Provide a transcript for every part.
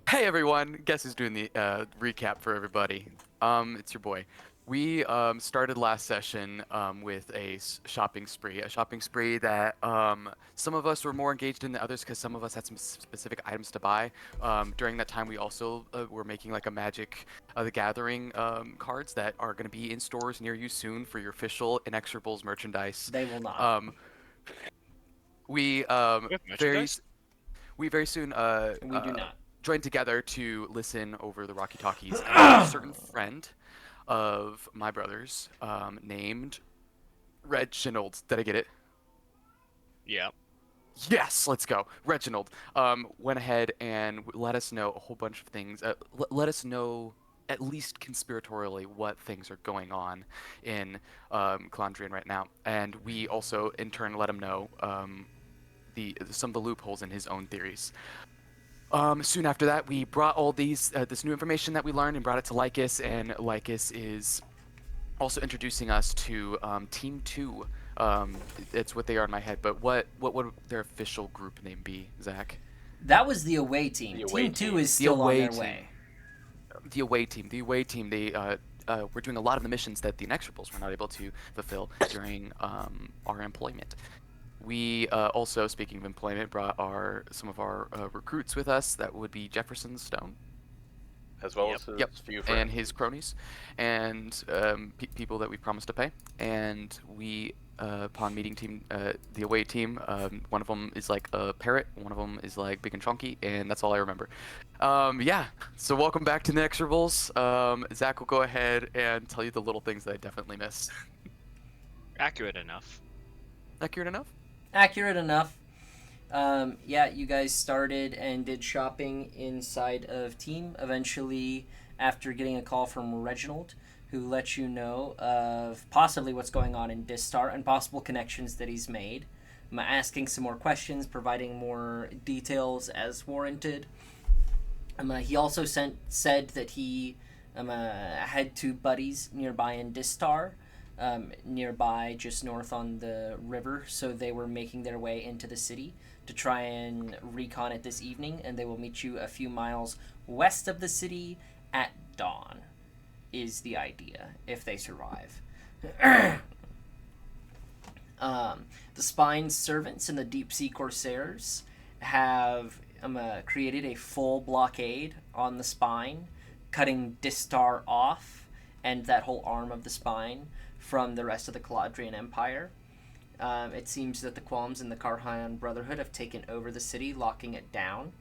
Hey everyone, guess who's doing the recap for everybody? It's your boy. We started last session with shopping spree, a shopping spree that some of us were more engaged in than others because some of us had some specific items to buy. During that time, we also were making like a Magic the Gathering cards that are going to be in stores near you soon for your official Inexorables merchandise. They will not. Um, we We have very merchandise? we very soon We do not. joined together to listen over the Rocky Talkies, and a certain friend of my brother's named Reginald. Did I get it? Yeah. Yes, let's go. Reginald went ahead and let us know a whole bunch of things. Let us know, at least conspiratorially, what things are going on in Calandrian right now. And we also, in turn, let him know some of the loopholes in his own theories. Soon after that, we brought all this new information that we learned and brought it to Lycus, and Lycus is also introducing us to Team Two. It's what they are in my head, but what would their official group name be, Zach? That was the away team. The away Team 2 team. is The still on away their team. way. The away team. The away team. They were doing a lot of the missions that the Inexorables were not able to fulfill during our employment. We also, speaking of employment, brought some of our recruits with us. That would be Jefferson Stone. As well Yep. as his Yep, few and friends. his cronies, and people that we promised to pay. And we, upon meeting the away team, one of them is like a parrot, one of them is like big and chunky, and that's all I remember. Yeah. So welcome back to the Inexorables. Zach will go ahead and tell you the little things that I definitely missed. Accurate enough. Accurate enough? Accurate enough. Yeah, you guys started and did shopping inside of team. Eventually, after getting a call from Reginald, who let you know of possibly what's going on in Distar and possible connections that he's made. I'm asking some more questions, providing more details as warranted. He also said that he had two buddies nearby in Distar, nearby just north on the river, so they were making their way into the city to try and recon it this evening, and they will meet you a few miles west of the city at dawn, is the idea, if they survive. The Spine's servants and the Deep Sea Corsairs have created a full blockade on the Spine, cutting Distar off and that whole arm of the Spine from the rest of the Caladrian Empire. It seems that the Qualms and the Karhan Brotherhood have taken over the city, locking it down.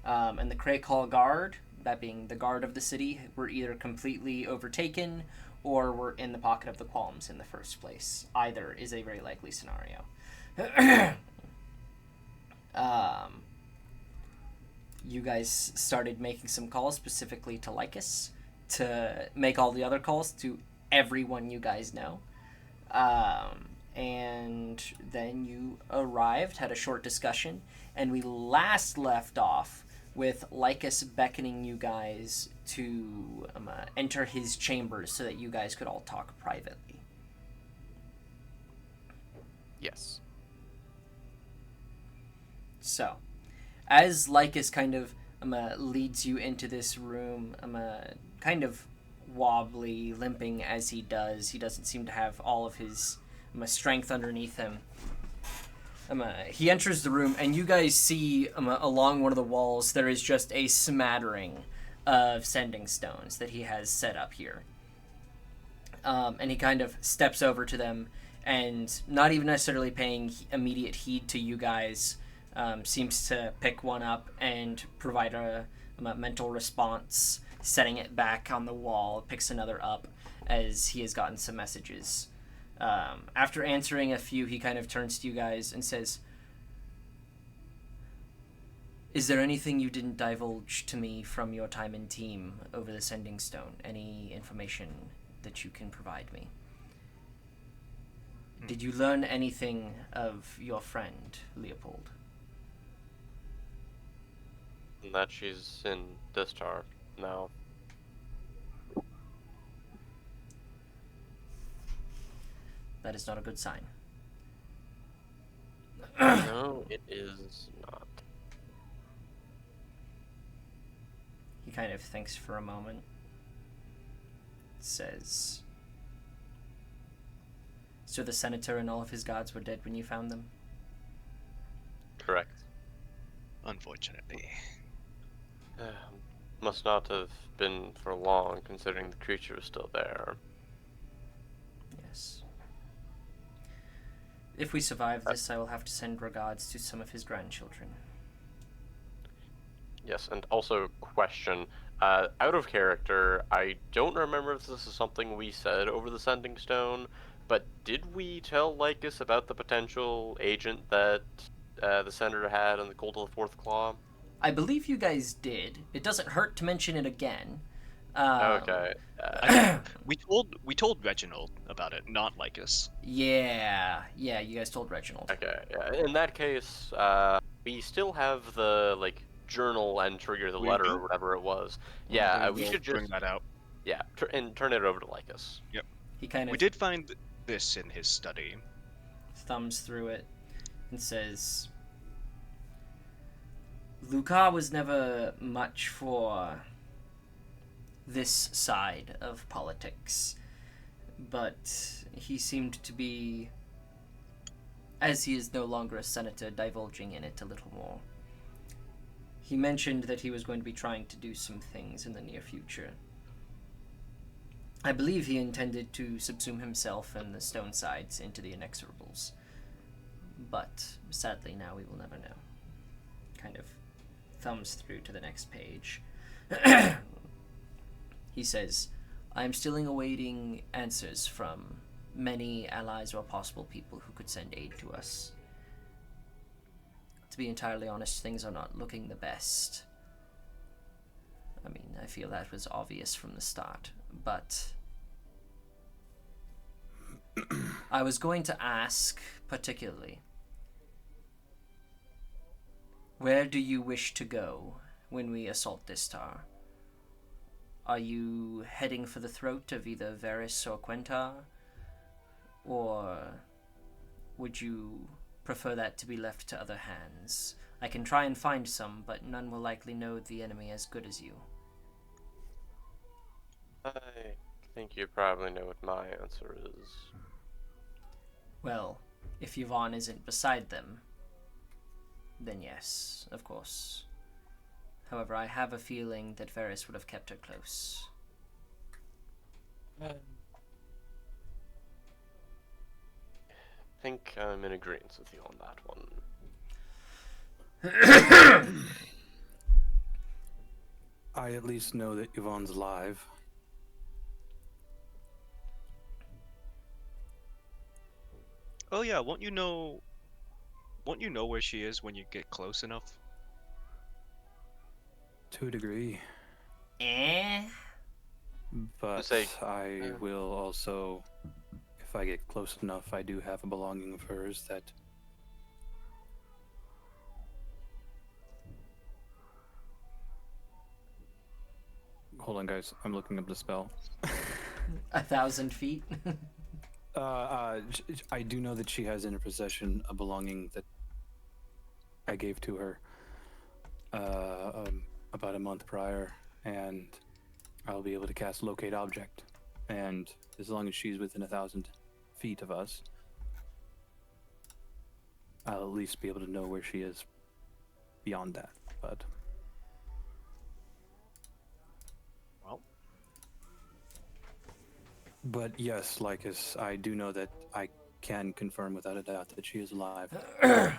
And the Kraykal Guard, that being the guard of the city, were either completely overtaken or were in the pocket of the Qualms in the first place. Either is a very likely scenario. um, you guys started making some calls specifically to Lycus to make all the other calls to everyone you guys know. And then you arrived, had a short discussion, and we last left off with Lycus beckoning you guys to enter his chambers so that you guys could all talk privately. Yes. So, as Lycus kind of leads you into this room, kind of wobbly, limping as he does, he doesn't seem to have all of his strength underneath him. He enters the room, and you guys see along one of the walls there is just a smattering of sending stones that he has set up here. And he kind of steps over to them, and not even necessarily paying immediate heed to you guys, seems to pick one up and provide a mental response, setting it back on the wall, picks another up as he has gotten some messages. After answering a few, he kind of turns to you guys and says, "Is there anything you didn't divulge to me from your time in team over the Sending Stone? Any information that you can provide me? Did you learn anything of your friend, Leopold?" And that she's in Distar now. That is not a good sign. No, it is not. He kind of thinks for a moment. Says, so the senator and all of his guards were dead when you found them? Correct. Unfortunately. Must not have been for long, considering the creature was still there. Yes. If we survive this, I will have to send regards to some of his grandchildren. Yes, and also question, out of character, I don't remember if this is something we said over the Sending Stone, but did we tell Lycus about the potential agent that the Senator had in the Cult of the Fourth Claw? I believe you guys did. It doesn't hurt to mention it again. Um, Okay. We told Reginald about it, not Lycus. yeah, you guys told Reginald. Okay, yeah. In that case, we still have the, like, journal entry or the We letter do? or whatever it was. Well, Yeah, then we we'll should bring just, that out. yeah, and turn it over to Lycus. Yep. He kind We of did find this in his study. thumbs through it and says, Luca was never much for this side of politics, but he seemed to be, as he is no longer a senator, divulging in it a little more. He mentioned that he was going to be trying to do some things in the near future. I believe he intended to subsume himself and the Stone Sides into the Inexorables. But sadly, now we will never know. Kind of thumbs through to the next page. He says, I am still awaiting answers from many allies or possible people who could send aid to us. To be entirely honest, things are not looking the best. I mean, I feel that was obvious from the start, but I was going to ask particularly, where do you wish to go when we assault this star? Are you heading for the throat of either Varys or Quentar? Or would you prefer that to be left to other hands? I can try and find some, but none will likely know the enemy as good as you. I think you probably know what my answer is. Well, if Yvonne isn't beside them, then yes, of course. However, I have a feeling that Varys would have kept her close. I think I'm in agreement with you on that one. I at least know that Yvonne's alive. Oh yeah, won't you know where she is when you get close enough? To a degree. Eh? But Say, I will also, if I get close enough, I do have a belonging of hers that... Hold on, guys. I'm looking up the spell. 1,000 feet? I do know that she has in her possession a belonging that I gave to her about a month prior, and I'll be able to cast Locate Object. And as long as she's within 1,000 feet of us, I'll at least be able to know where she is beyond that. Well, But yes, Lycus, I do know that I can confirm without a doubt that she is alive. I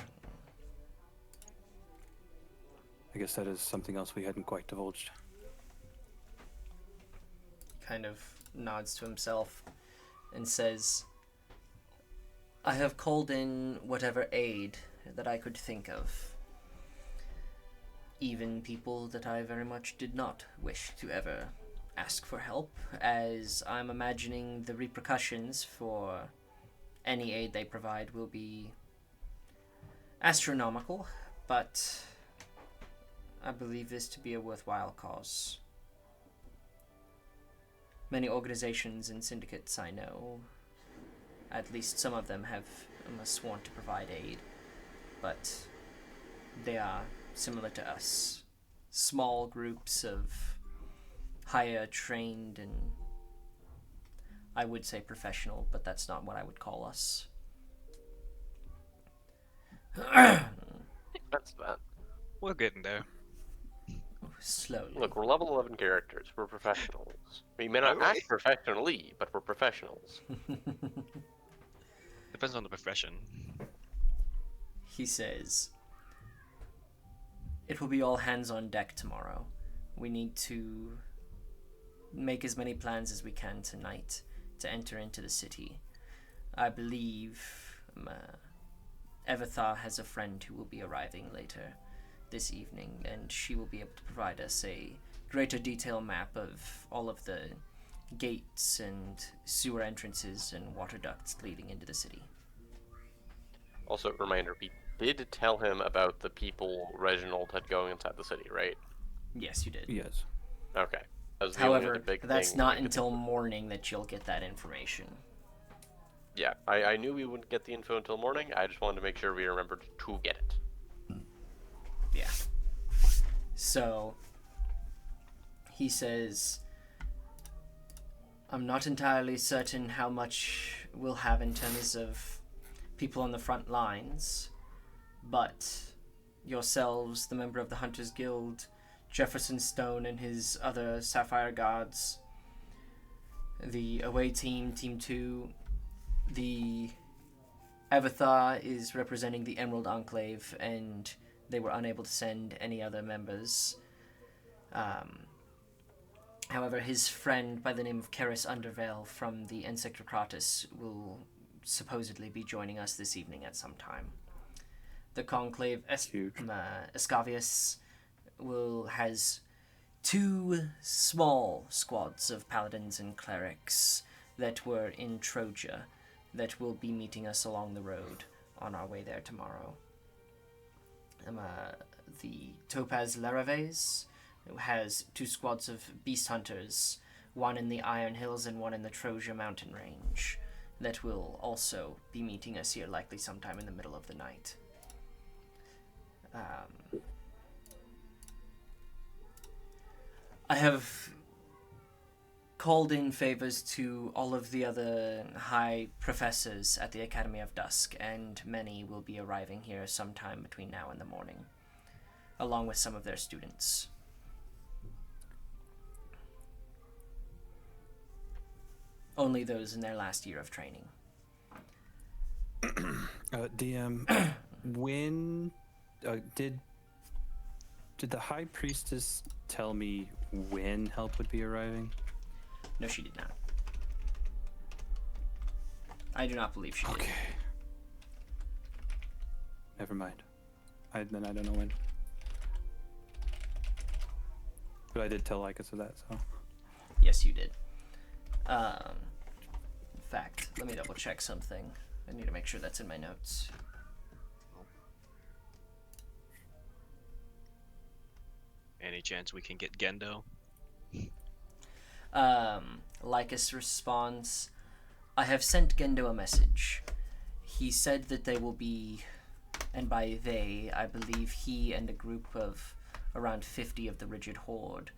guess that is something else we hadn't quite divulged. Kind of nods to himself and says, I have called in whatever aid that I could think of. Even people that I very much did not wish to ever ask for help, as I'm imagining the repercussions for any aid they provide will be astronomical, but I believe this to be a worthwhile cause. Many organizations and syndicates I know, at least some of them have sworn to provide aid, but they are similar to us. Small groups of higher trained and I would say professional, but that's not what I would call us. That's that. We're getting there. Slowly. Look, we're level 11 characters. We're professionals. We may not Alright. act professionally, but we're professionals. Depends on the profession. He says, "It will be all hands on deck tomorrow. We need to make as many plans as we can tonight to enter into the city. I believe Evithar has a friend who will be arriving later this evening, and she will be able to provide us a greater detail map of all of the gates and sewer entrances and water ducts leading into the city." Also, reminder, we did tell him about the people Reginald had going inside the city, right? Yes, you did. Yes. Okay. That was the only However, other big that's thing not we could until think of. morning that you'll get that information. Yeah, I knew we wouldn't get the info until morning. I just wanted to make sure we remembered to get it. Yeah. So, he says, "I'm not entirely certain how much we'll have in terms of people on the front lines, but yourselves, the member of the Hunters Guild, Jefferson Stone and his other Sapphire Guards, the away team, Team 2, the Evithar is representing the Emerald Enclave, and they were unable to send any other members. However, his friend by the name of Karis Undervale from the Insectocratus will supposedly be joining us this evening at some time. The Conclave Huge. Escavius has 2 small squads of paladins and clerics that were in Troja that will be meeting us along the road on our way there tomorrow. The Topaz Laraves has 2 squads of beast hunters, one in the Iron Hills and one in the Troja mountain range, that will also be meeting us here likely sometime in the middle of the night. I have called in favors to all of the other high professors at the Academy of Dusk, and many will be arriving here sometime between now and the morning, along with some of their students. Only those in their last year of training. DM, when did the High Priestess tell me when help would be arriving? No, she did not. I do not believe she did. Okay. Never mind. Then I don't know when. But I did tell Lycus of that, so. Yes, you did. In fact, let me double check something. I need to make sure that's in my notes. Any chance we can get Gendo? Lycus responds, "I have sent Gendo a message. He said that they will be, and by they, I believe he and a group of around 50 of the Rigid Horde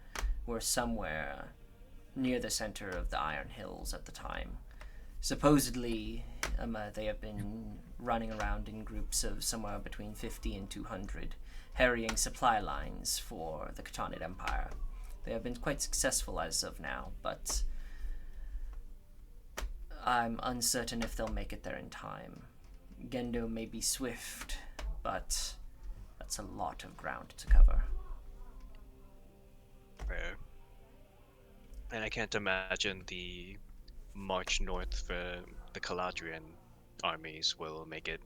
were somewhere near the center of the Iron Hills at the time. Supposedly, they have been running around in groups of somewhere between 50 and 200, harrying supply lines for the Khatanid Empire. They have been quite successful as of now, but I'm uncertain if they'll make it there in time. Gendo may be swift, but that's a lot of ground to cover." Fair. And I can't imagine the march north for the Caladrian armies will make it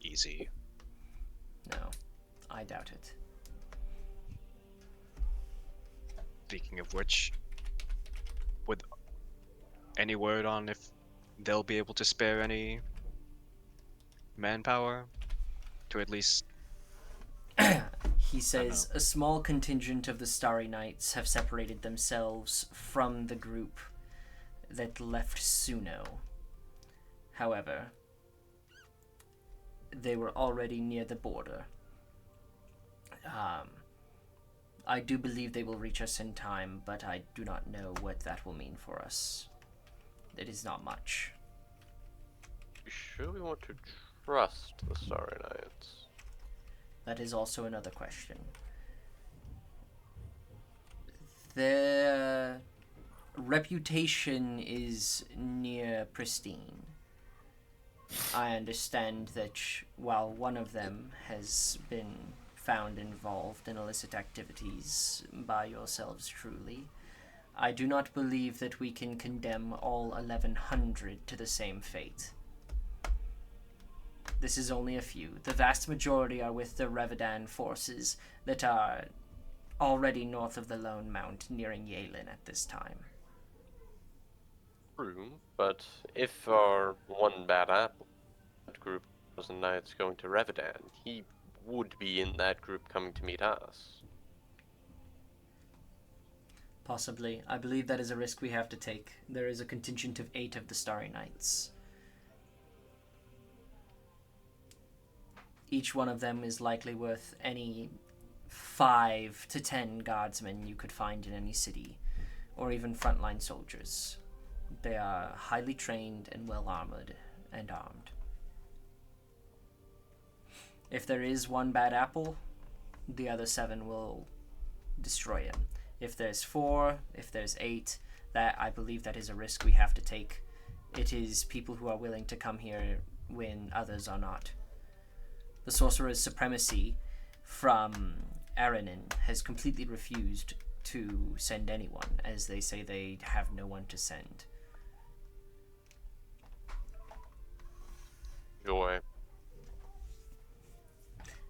easy. No, I doubt it. Speaking of which, would any word on if they'll be able to spare any manpower to at least? He says, "A small contingent of the Starry Knights have separated themselves from the group that left Suno. However, they were already near the border. I do believe they will reach us in time, but I do not know what that will mean for us. It is not much. You sure we want to trust the Starry Nights? That is also another question. Their reputation is near pristine. I understand that while one of them has been found involved in illicit activities by yourselves truly, I do not believe that we can condemn all 1,100 to the same fate. This is only a few. The vast majority are with the Revedan forces that are already north of the Lone Mount, nearing Yalin at this time. True, but if our one bad apple group was a Knights going to Revedan, he would be in that group coming to meet us. Possibly. I believe that is a risk we have to take. There is a contingent of 8 of the Starry Knights. Each one of them is likely worth any 5 to 10 guardsmen you could find in any city, or even frontline soldiers. They are highly trained and well armored and armed. If there is one bad apple, the other 7 will destroy him. If there's 4, if there's 8, that I believe that is a risk we have to take. It is people who are willing to come here when others are not. The Sorcerer's Supremacy from Aranin has completely refused to send anyone, as they say they have no one to send. Joy.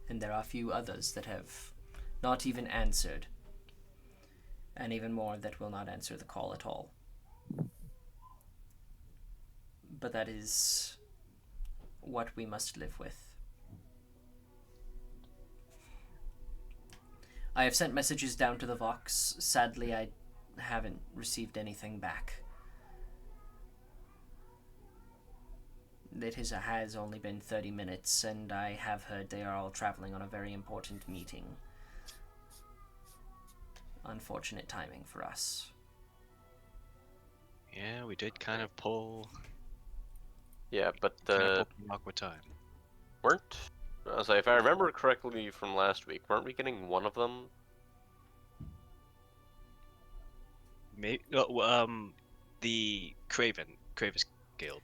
And there are a few others that have not even answered, and even more that will not answer the call at all. But that is what we must live with. I have sent messages down to the Vox. Sadly, I haven't received anything back. It has only been 30 minutes, and I have heard they are all traveling on a very important meeting. Unfortunate timing for us. Yeah, we did kind of pull Yeah, but awkward time. weren't. I was like, if I remember correctly from last week, weren't we getting one of them? Maybe the Craven's Guild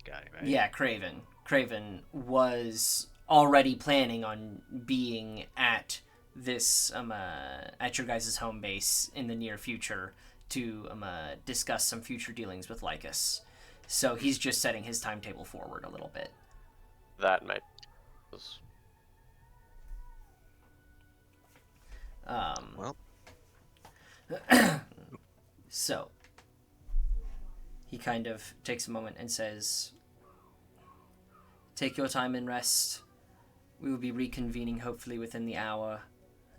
guy, right? Yeah, Craven. Craven was already planning on being at this at your guys' home base in the near future to discuss some future dealings with Lycus. So he's just setting his timetable forward a little bit. That might. Well, So he kind of takes a moment and says, "Take your time and rest. We will be reconvening hopefully within the hour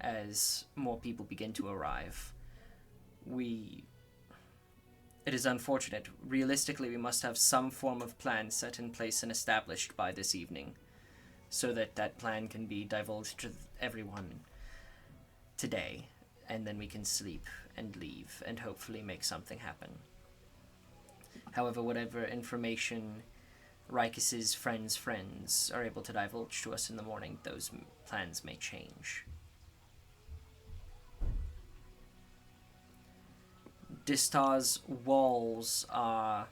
as more people begin to arrive. It is unfortunate. Realistically, we must have some form of plan set in place and established by this evening, so that that plan can be divulged to everyone today, and then we can sleep and leave and hopefully make something happen. However, whatever information Rikus's friends are able to divulge to us in the morning, those plans may change." Distar's walls are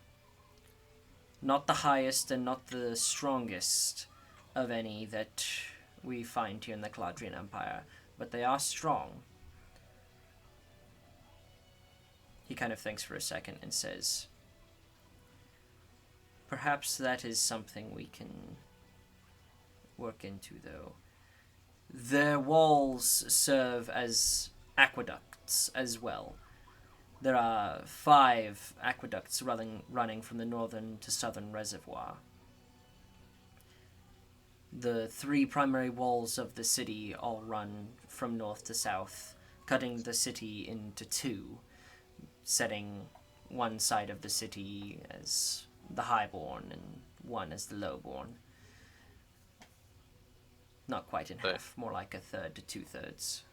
not the highest and not the strongest of any that we find here in the Caladrian Empire, but they are strong. He kind of thinks for a second and says, "Perhaps that is something we can work into, though. Their walls serve as aqueducts as well. There are 5 aqueducts running from the northern to southern reservoir. The 3 primary walls of the city all run from north to south, cutting the city into 2, setting one side of the city as the highborn and one as the lowborn. Not quite in half, more like a third to 2/3.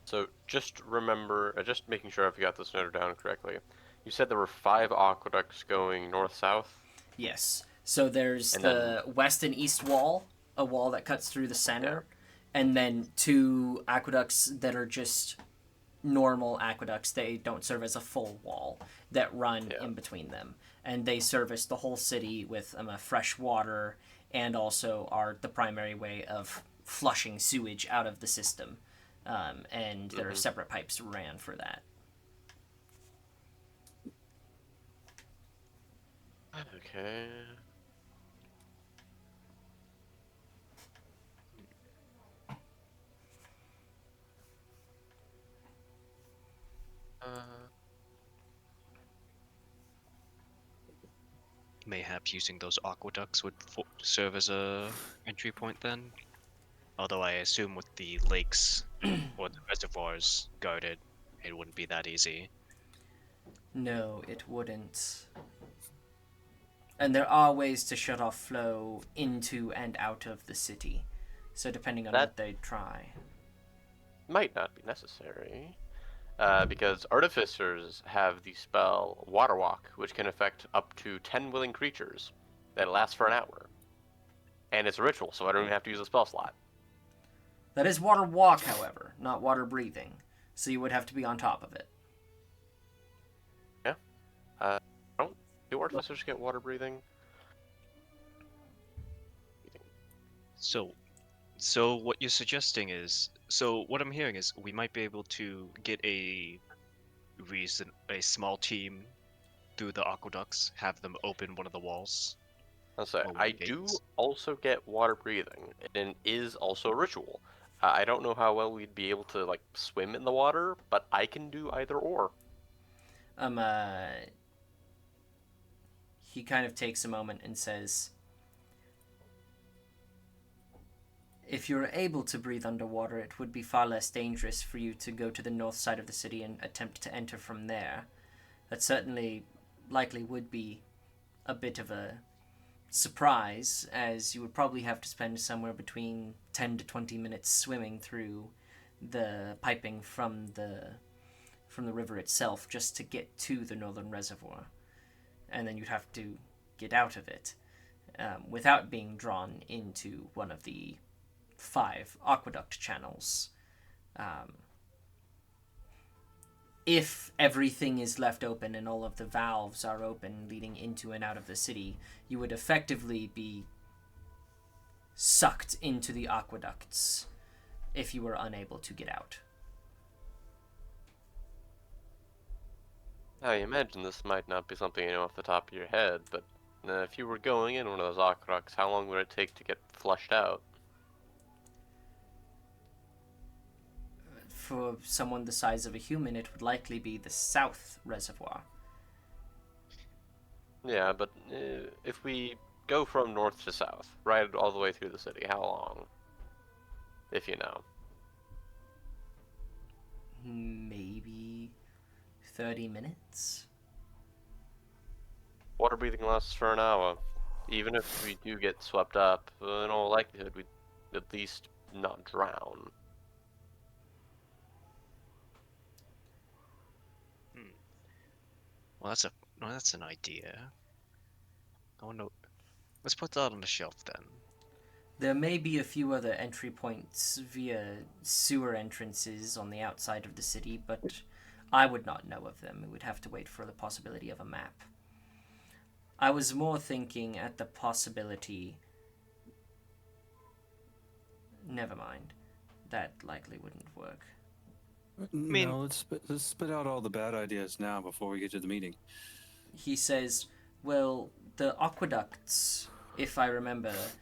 So just remember, just making sure I've got this noted down correctly. You said there were 5 aqueducts going north-south, Yes. So there's and then the west and east wall, a wall that cuts through the yeah. center, and then 2 aqueducts that are just normal aqueducts. They don't serve as a full wall that run Yeah. in between them, and they service the whole city with fresh water and also are the primary way of flushing sewage out of the system. And there are Mm-hmm. separate pipes ran for that. Okay. Uh, Mayhaps using those aqueducts would serve as a entry point then. Although I assume with the lakes or the reservoirs guarded, it wouldn't be that easy. No, it wouldn't. And there are ways to shut off flow into and out of the city. So depending on that what they try. might not be necessary, because artificers have the spell Water Walk, which can affect up to 10 willing creatures that lasts for an hour. And it's a ritual, so I don't even have to use a spell slot. That is water walk, however, not water breathing. So you would have to be on top of it. Yeah. Don't do artificers get water breathing? So, so what you're suggesting is, so what I'm hearing is we might be able to get a small team through the aqueducts, have them open one of the walls I'll say or one I of the do gates. also get water breathing, and it is also a ritual. I don't know how well we'd be able to like swim in the water, but I can do either or. Um, uh, he kind of takes a moment and says, if you were able to breathe underwater, it would be far less dangerous for you to go to the north side of the city and attempt to enter from there. That certainly likely would be a bit of a surprise, as you would probably have to spend somewhere between 10 to 20 minutes swimming through the piping from the river itself just to get to the northern reservoir, and then you'd have to get out of it without being drawn into one of the 5 aqueduct channels. Um, if everything is left open and all of the valves are open leading into and out of the city, you would effectively be sucked into the aqueducts if you were unable to get out. I imagine this might not be something you know off the top of your head, but if you were going in one of those aqueducts, how long would it take to get flushed out? For someone the size of a human, it would likely be the south reservoir. Yeah, but if we go from north to south, right all the way through the city, how long? If you know. Maybe 30 minutes? Water breathing lasts for an hour. Even if we do get swept up, in all likelihood, we'd at least not drown. Hmm. Well, that's an idea. I wonder. Let's put that on the shelf then. There may be a few other entry points via sewer entrances on the outside of the city, but I would not know of them. We would have to wait for the possibility of a map. I was more thinking at the possibility. Never mind. That likely wouldn't work. mean- No, let's spit out all the bad ideas now before we get to the meeting. He says, well, the aqueducts, if I remember,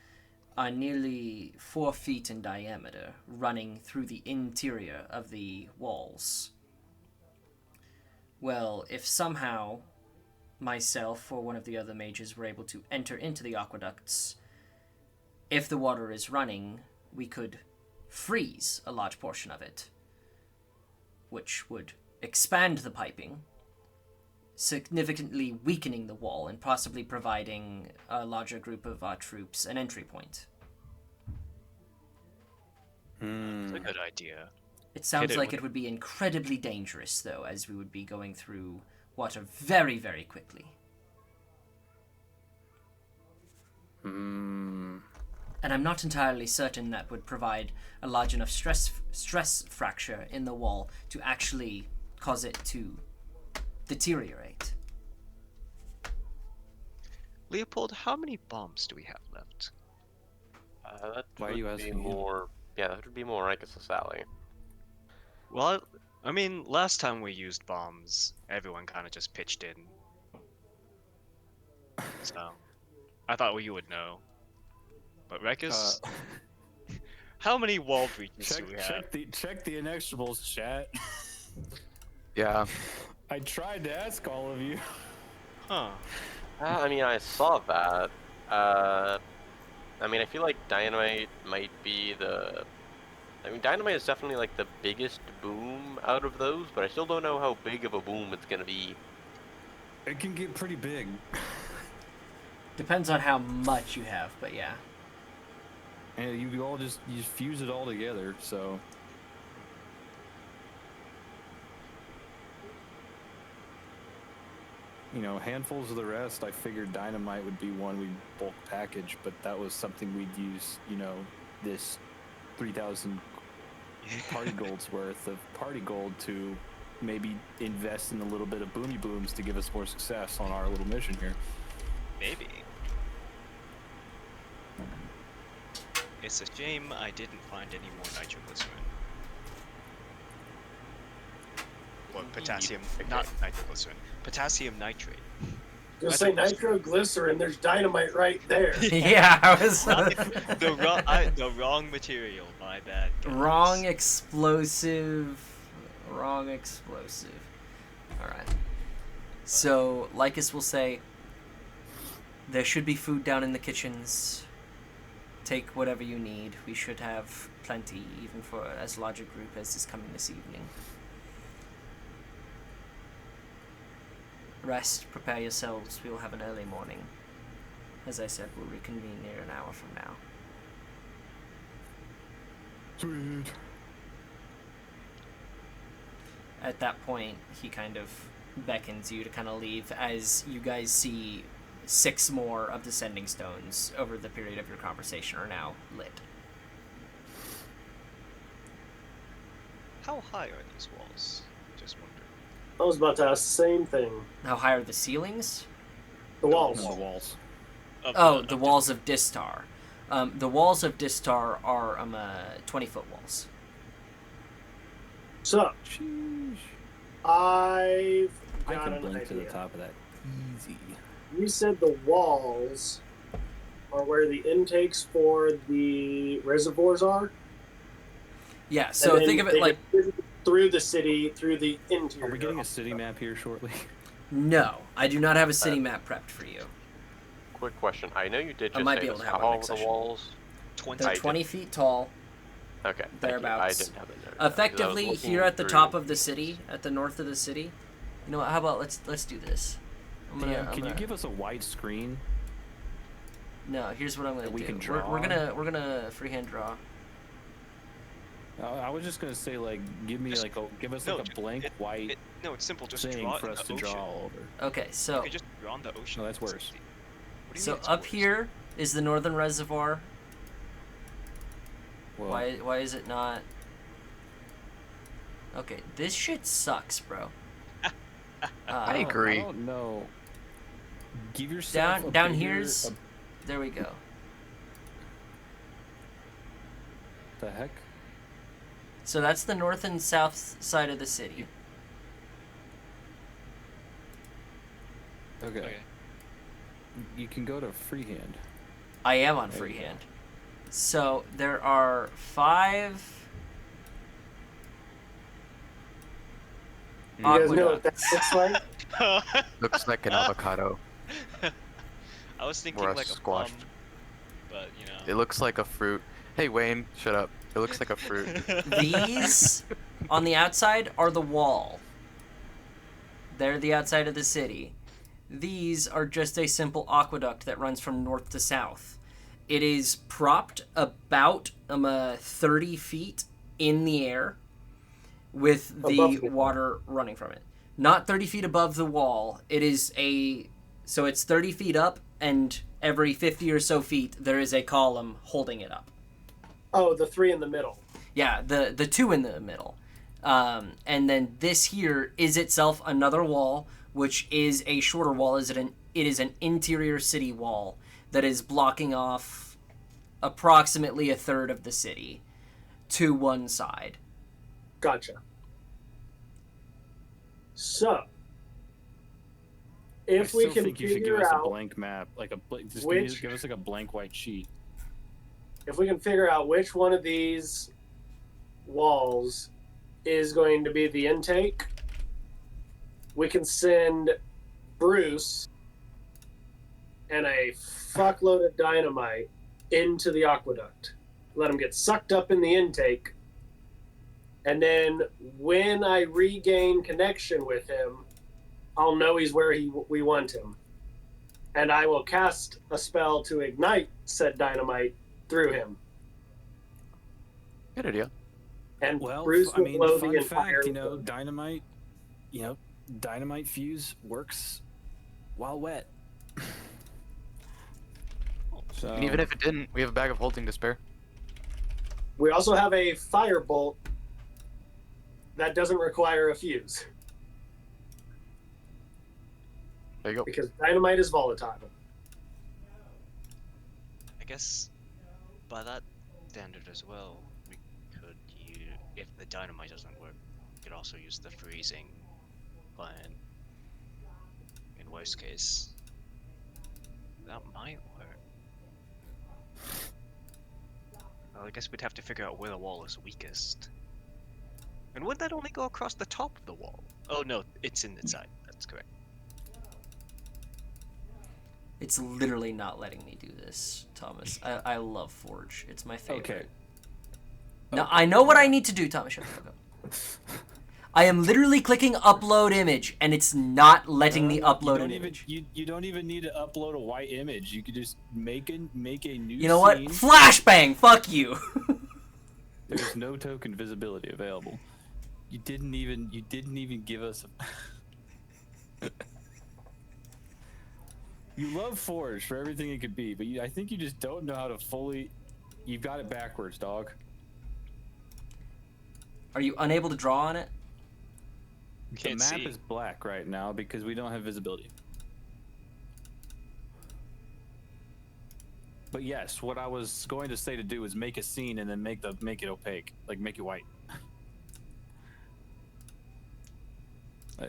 are nearly 4 feet in diameter, running through the interior of the walls. Well, if somehow myself or one of the other mages were able to enter into the aqueducts, if the water is running, we could freeze a large portion of it, which would expand the piping, significantly weakening the wall and possibly providing a larger group of our troops an entry point. That's a good idea. It sounds it like with it would be incredibly dangerous, though, as we would be going through water very, very quickly. Hmm. And I'm not entirely certain that would provide a large enough stress fracture in the wall to actually cause it to deteriorate. Leopold, how many bombs do we have left? That Why are would you be asking him? more. Yeah, that would be more, I guess, a Sally. Well, I mean, last time we used bombs, everyone kind of just pitched in. So, I thought you would know. But Rekus, how many wall breaches do we have? check the Inexorables chat. Yeah. I tried to ask all of you. Huh. I mean, I saw that. I mean, I feel like dynamite might be the. I mean, dynamite is definitely like the biggest boom out of those, but I still don't know how big of a boom it's gonna be. It can get pretty big. Depends on how much you have, but yeah. And you just fuse it all together, so. You know, handfuls of the rest, I figured dynamite would be one we'd bulk package, but that was something we'd use, you know, this 3,000 party gold's worth of party gold to maybe invest in a little bit of boomy booms to give us more success on our little mission here. Maybe. It's a shame I didn't find any more nitroglycerin. Or potassium, not nitroglycerin. Potassium nitrate. You'll say nitroglycerin, there's dynamite right there. Yeah, I was The wrong material, my bad. guys. wrong explosive. Wrong explosive. Alright. So, Lycus will say, there should be food down in the kitchens. Take whatever you need. We should have plenty, even for as large a group as is coming this evening. Rest, prepare yourselves. We will have an early morning. As I said, we'll reconvene near an hour from now. Sweet. At that point, he kind of beckons you to kind of leave as you guys see 6 more of the sending stones over the period of your conversation are now lit. How high are these walls? Just wondering. I was about to ask the same thing. How high are the ceilings? The walls. No, the walls. The walls of Distar. The walls of Distar are 20-foot walls. So, Sheesh. I've I got can an blink to the idea. top of that. Easy. You said the walls are where the intakes for the reservoirs are. Yeah, so and then think of it they like... get through the city, through the interior. Are we getting a city map here shortly? No, I do not have a city map prepped for you. Quick question. I know you did I just might say be able this. to have How one tall next are the session. walls? 20. They're I 20 feet tall. Okay, thank Thereabouts. you. I didn't have it noted down, 'cause I was Effectively, looking here at the through- top of the city, at the north of the city. You know what? How about let's do this. Can you give us a white screen? No, here's what I'm gonna that we do. can We're draw? gonna freehand draw. I was just gonna say, like, give us No, like a blank white No, it's simple. Just thing draw it for in us the to ocean. draw all over. Okay, You so could just draw on the ocean. No, that's It's worse. easy. What do you so mean it's up worse? here is the northern reservoir. Well, Why is it not? Okay, this shit sucks, bro. I agree. I don't know. Give yourself Down a bigger, here's. There we go. the heck? So that's the north and south side of the city. Okay. Okay. You can go to freehand. I am on There you go. freehand. So there are 5 You guys know what that aqueducts. looks like? Looks like an avocado. I was thinking Or a like squash. a plum, but you know. It looks like a fruit. Hey Wayne, shut up. It looks like a fruit. These on the outside are the wall. They're the outside of the city. These are just a simple aqueduct that runs from north to south. It is propped about 30 feet in the air. with Above the the wall. water running from it. Not 30 feet above the wall. It is so it's 30 feet up, and every 50 or so feet there is a column holding it up. Oh, the 3 in the middle. Yeah, the 2 in the middle. And then this here is itself another wall, which is a shorter wall. It is an interior city wall that is blocking off approximately a third of the city to one side. Gotcha. So, I if we still can think you should give figure us a out blank map, like just which- give us like a blank white sheet. if we can figure out which one of these walls is going to be the intake, we can send Bruce and a fuckload of dynamite into the aqueduct. Let him get sucked up in the intake. And then when I regain connection with him, I'll know he's where we want him. And I will cast a spell to ignite said dynamite through him. Good idea. And Well, Bruce will blow the fun entire fact, dynamite fuse works while wet. So And even if it didn't, we have a bag of holding to spare. We also have a firebolt that doesn't require a fuse There you go. because dynamite is volatile. I guess by that standard as well, we could use, if the dynamite doesn't work, we could also use the freezing plan. In worst case, that might work. Well, I guess we'd have to figure out where the wall is weakest. And would that only go across the top of the wall? Oh no, it's in the side. That's correct. It's literally not letting me do this, Thomas. I love Forge. It's my favorite. Okay. Now, I know what I need to do, Thomas. Shut the fuck up. I am literally clicking upload image, and it's not letting me upload an image. You don't even need to upload a white image. You could just make a new. You know what? scene. Flashbang! Fuck you! There's no token visibility available. You didn't even give us. You love Forge for everything it could be, but I think you just don't know how to fully. You've got it backwards, dog. Are you unable to draw on it? The Can't map see. is black right now because we don't have visibility. But yes, what I was going to say to do is make a scene and then make it opaque, like make it white.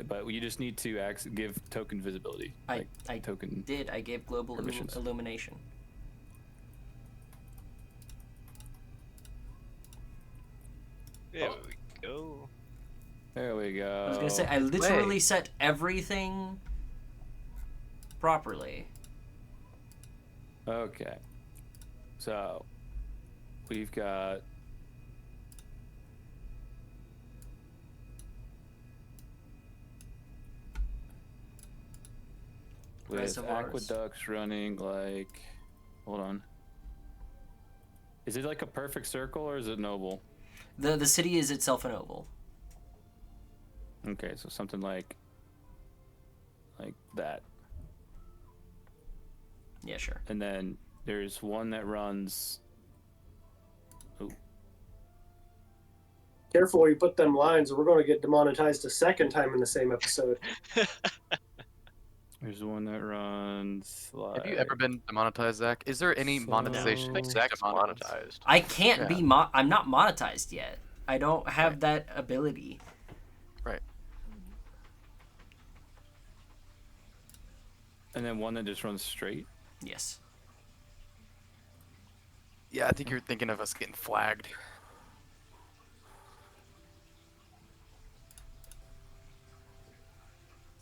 But you just need to give token visibility. I token. did. I gave global permissions. illumination. There we go. There we go. I was gonna say, I literally set everything properly. Okay. So we've got with Reservoirs. aqueducts running like. Hold on. Is it like a perfect circle or is it an oval? The city is itself an oval. Okay, so something like that. Yeah, sure. And then there's one that runs. Oh, Careful where you put them lines, or we're going to get demonetized a second time in the same episode. there's one that runs like. Have you ever been demonetized, Zach? Is there any So- monetization? I think to Zach's demonetize? monetized. I can't Yeah. be I'm not monetized yet. I don't have Right. that ability. Right. And then one that just runs straight. Yes. Yeah, I think you're thinking of us getting flagged.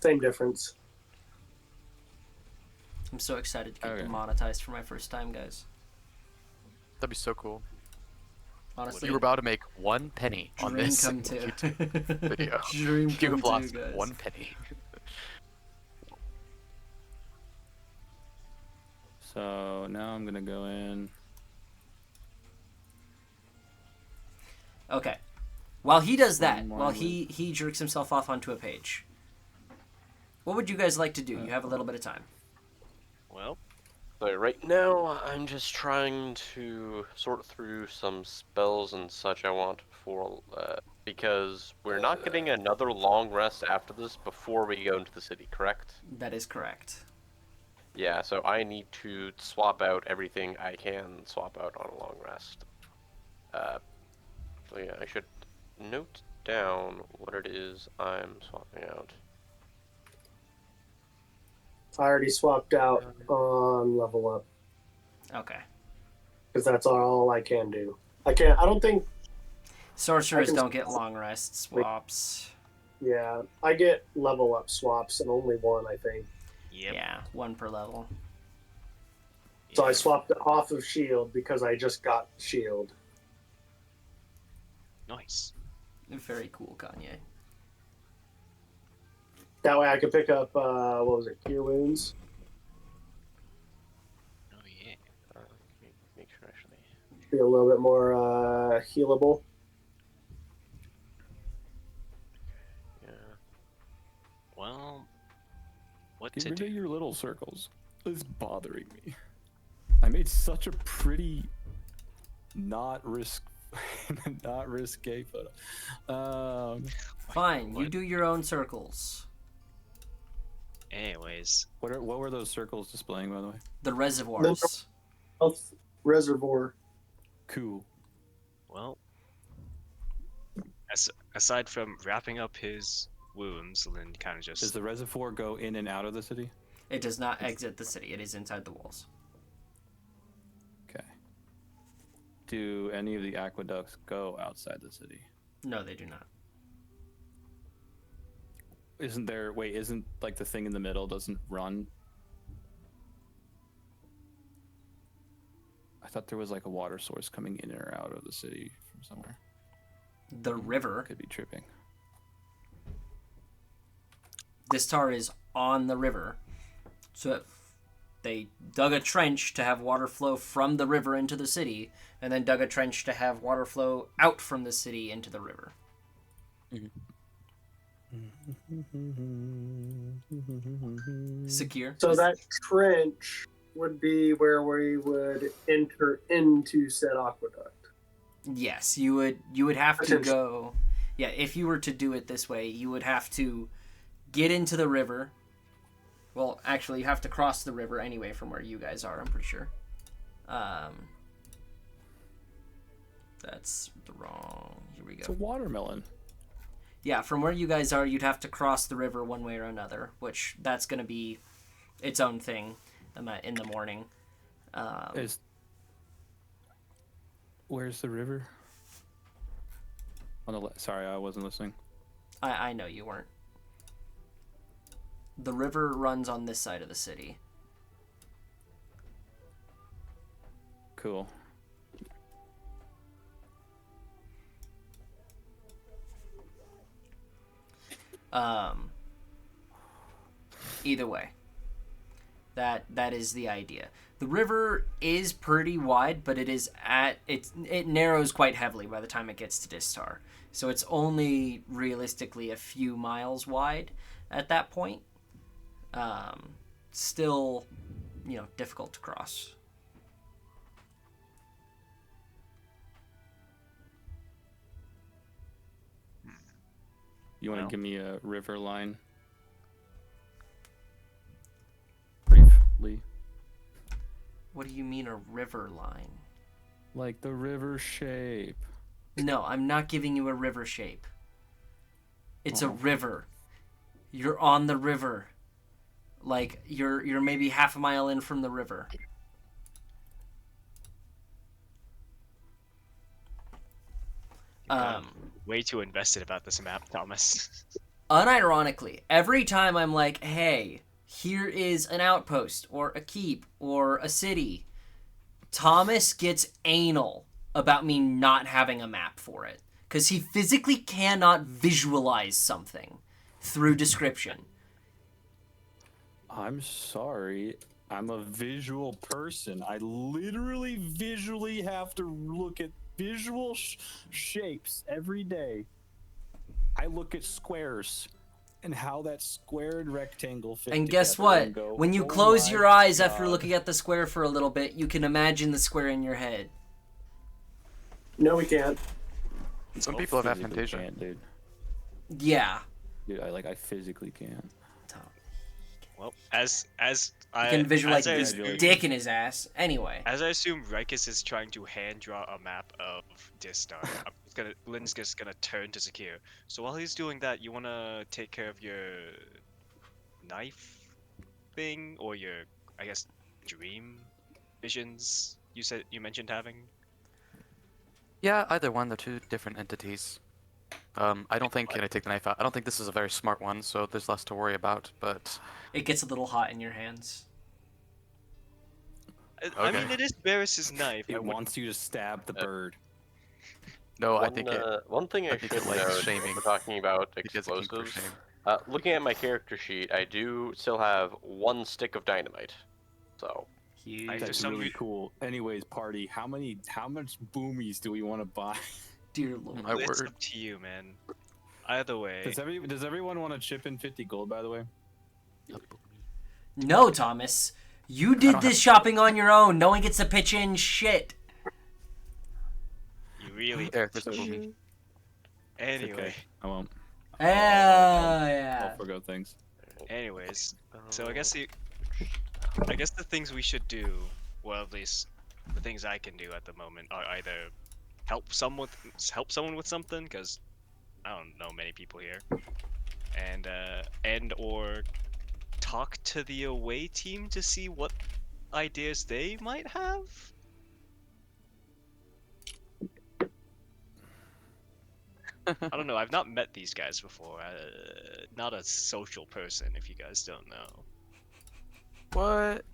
Same difference. I'm so excited to get Okay. demonetized for my first time, guys. That'd be so cool. Honestly, You were about to make 1 penny on dream this come true. YouTube video. Dream You come have true, lost guys. 1 penny. So now I'm gonna go in. Okay. While he does that, One while line he jerks himself off onto a page, what would you guys like to do? You have a little bit of time. Well, So right now, I'm just trying to sort through some spells and such I want for, because we're not getting another long rest after this before we go into the city, correct? That is correct. Yeah, so I need to swap out everything I can swap out on a long rest. So yeah, I should note down what it is I'm swapping out. I already swapped out on level up Okay. because that's all I can do. I can't. I don't think. Sorcerers I can- don't get long rest swaps. Yeah, I get level up swaps and only one, I think. yep. Yeah, one per level. So I yeah. swapped it off of shield because I just got shield. Nice. Very cool, Kanye. That way I could pick up what was it, Cure Wounds. Oh yeah. Make sure actually. Be a little bit more healable. Yeah. Well, what Get to rid do? of your little circles. It's bothering me. I made such a pretty, not risque photo. Fine, you What? do your own circles. Anyways, What were those circles displaying, by the way? The reservoirs. Health Reservoir. Cool. well, aside from wrapping up his wounds and then kind of Does just the reservoir go in and out of the city? It does not exit the city. It is inside the walls. Okay. Do any of the aqueducts go outside the city? No, they do not. Isn't like the thing in the middle doesn't run? I thought there was like a water source coming in or out of the city from somewhere. The river. Could be tripping. This tower is on the river. So they dug a trench to have water flow from the river into the city, and then dug a trench to have water flow out from the city into the river. Secure. So that trench would be where we would enter into said aqueduct. Yes, you would have to Potential. go. Yeah, if you were to do it this way, you would have to get into the river. Well, actually, you have to cross the river anyway from where you guys are, I'm pretty sure. That's the wrong. Here we It's a go. watermelon. Yeah, from where you guys are, you'd have to cross the river one way or another, which that's going to be its own thing in the morning. Where's the river? On the sorry, I wasn't listening. I know you weren't. The river runs on this side of the city. Cool. Either way, that is the idea. The river is pretty wide, but it narrows quite heavily by the time it gets to Distar. So it's only realistically a few miles wide at that point. Still, difficult to cross. You want to Well. give me a river line? Briefly. What do you mean a river line? Like the river shape. No, I'm not giving you a river shape. It's a river. You're on the river. Like you're maybe half a mile in from the river. way too invested about this map, Thomas. Unironically, every time I'm like, hey, here is an outpost or a keep or a city, Thomas gets anal about me not having a map for it. Because he physically cannot visualize something through description. I'm sorry. I'm a visual person. I literally visually have to look at visual shapes every day. I look at squares and how that square and rectangle fit And guess together what? and go, When you "Oh close my your eyes after God." looking at the square for a little bit, you can imagine the square in your head. No, we can't. Some I people have physically aphantasia. can't, dude. Yeah. Dude, I physically can't. Well, as You can visualize I his assume, dick in his ass. Anyway. as I assume Rikus is trying to hand draw a map of Distar, Lynn's just gonna turn to Secure. So while he's doing that, you wanna take care of your knife thing or your, I guess, dream visions you mentioned having? Yeah, either one. They're two different entities. I don't think, can I take the knife out? I don't think this is a very smart one, so there's less to worry about, but... It gets a little hot in your hands. I Okay. mean, it is Barris's knife. I It would wants you to stab the bird. No, I One, think it... one thing I think should it likes note, shaming. if we're talking about It does a kink for explosives. shame. Looking at my character sheet, I do still have 1 stick of dynamite. So, Huge. For That's some really rea- cool. Anyways, party, how much boomies do we want to buy? Dear Lord. My it's word. up to you, man. Either way, Does everyone want to chip in 50 gold, by the way? No, Thomas. You don't did have- this shopping on your own. No one gets to pitch in shit. you really. There's a So- boomy. It's Anyway, okay. I won't. Oh, I'll yeah. forgo things. anyways, so I guess the things we should do, well, at least the things I can do at the moment, are either help someone with something, because I don't know many people here, and or talk to the away team to see what ideas they might have. I don't know. I've not met these guys before. Not a social person, if you guys don't know. What?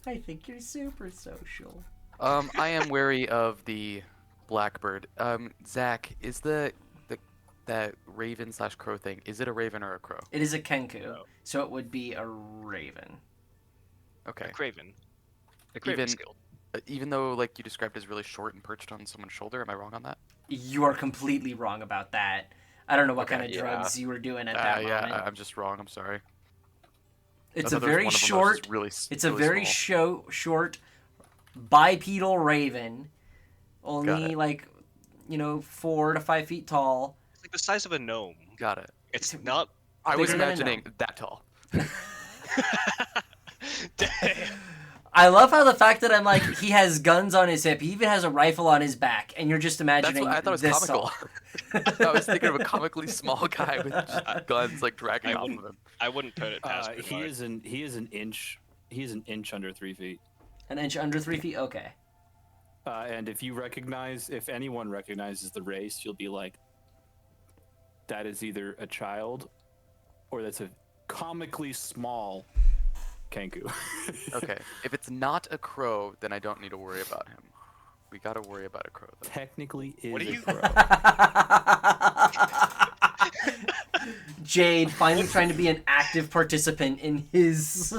I think you're super social. I am wary of the blackbird. Zach, is that raven slash crow thing, is it a raven or a crow? It is a Kenku, No. so it would be a raven. Okay. A Craven. The Craven Even skill. even though like you described as really short and perched on someone's shoulder, am I wrong on that? You are completely wrong about that. I don't know what Okay, kind of yeah. drugs you were doing at that Yeah, moment. I'm just wrong. I'm sorry. It's I a thought there was very one of them that was short. just really, It's a really very small. short bipedal raven, Got only it. like 4 to 5 feet tall. It's like the size of a gnome. Got it. It's not. I was Bigger than a imagining that tall. Damn. I love how the fact that I'm like he has guns on his hip, he even has a rifle on his back, and you're just That's imagining what I thought it was this comical. tall. I was thinking of a comically small guy with just guns like dragging I off wouldn't- of him. I wouldn't put it past He Bernard. is an inch. He's an inch under 3 feet. An inch under 3 feet. Okay. And if anyone recognizes the race, you'll be like, that is either a child, or that's a comically small Kenku. Okay, if it's not a crow, then I don't need to worry about him. We gotta worry about a crow though. Technically is What do a you- crow. Jade finally trying to be an active participant in his